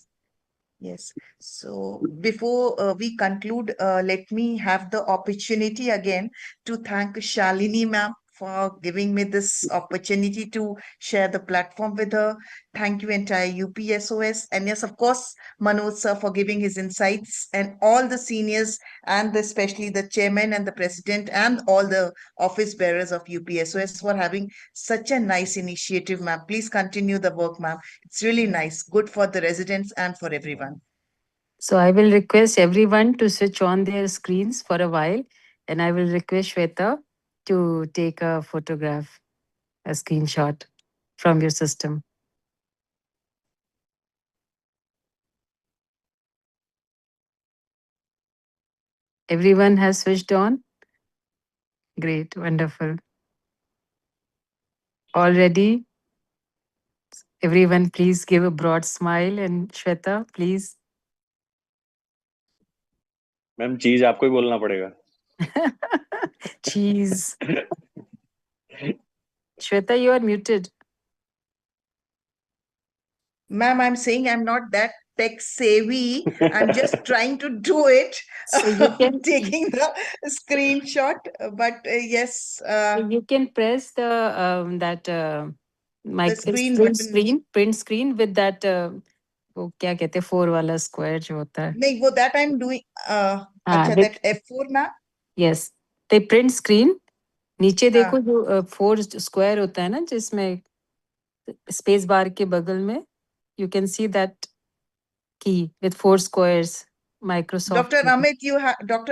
Yes. Yes. So before we conclude, let me have the opportunity again to thank Shalini ma'am for giving me this opportunity to share the platform with her. Thank you, entire UPSOS. And yes, of course, Manoj sir for giving his insights and all the seniors and especially the chairman and the president and all the office bearers of UPSOS for having such a nice initiative, ma'am. Please continue the work, ma'am. It's really nice, good for the residents and for everyone. So I will request everyone to switch on their screens for a while, and I will request Shweta to take a photograph, a screenshot from your system. Everyone has switched on? Great, wonderful. All ready? Everyone, please give a broad smile. And Shweta, please. Ma'am चीज आपको ही बोलना पड़ेगा. Cheese. Shweta, you are muted. Ma'am, I'm saying I'm not that tech savvy. I'm just trying to do it, So you can taking the screenshot. But yes, you can press the that the screen print button. screen with that वो क्या कहते हैं 4 वाला square जो होता है. नहीं, वो that I'm doing. अच्छा, that F4 ना? Yes, the print screen. नीचे हाँ. देखो जो 4 square होता है ना जिसमें space bar के बगल में you can see that key with 4 squares. Microsoft. Dr.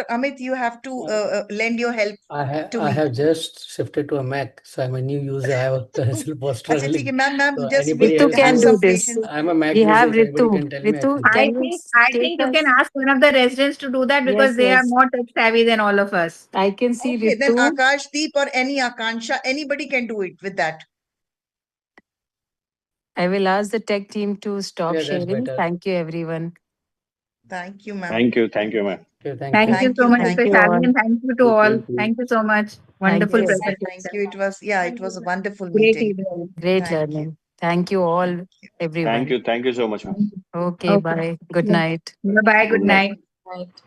Amit, you have to lend your help to I me. have just shifted to a Mac, so I'm a new user. I was अच्छा, struggling. ठीक है, ma'am, So just anybody Ritu else can have do some this. patience. I'm a Mac We user. have If anybody Ritu. can tell me, I Ritu, can. can you I take think you us? can ask one of the residents to do that because Yes, they are yes. more tech savvy than all of us. I can see Okay, then Ritu. Akashdeep or any Akansha, anybody can do it with that. I will ask the tech team to stop Yeah, that's sharing. better. Thank you, everyone. Thank you, ma'am. Thank you, ma'am. Okay, thank Thank you. you so much, Thank Mr. you Shalini, all. and thank you to all. Thank you so much. Wonderful you. Yes, presentation. thank you. It was, yeah, it was a wonderful Great meeting. evening. Great Thank you. learning. Thank you all, everyone. Thank you so much, ma'am. Okay, bye. Good night. Bye-bye. Good Good night. night. Night.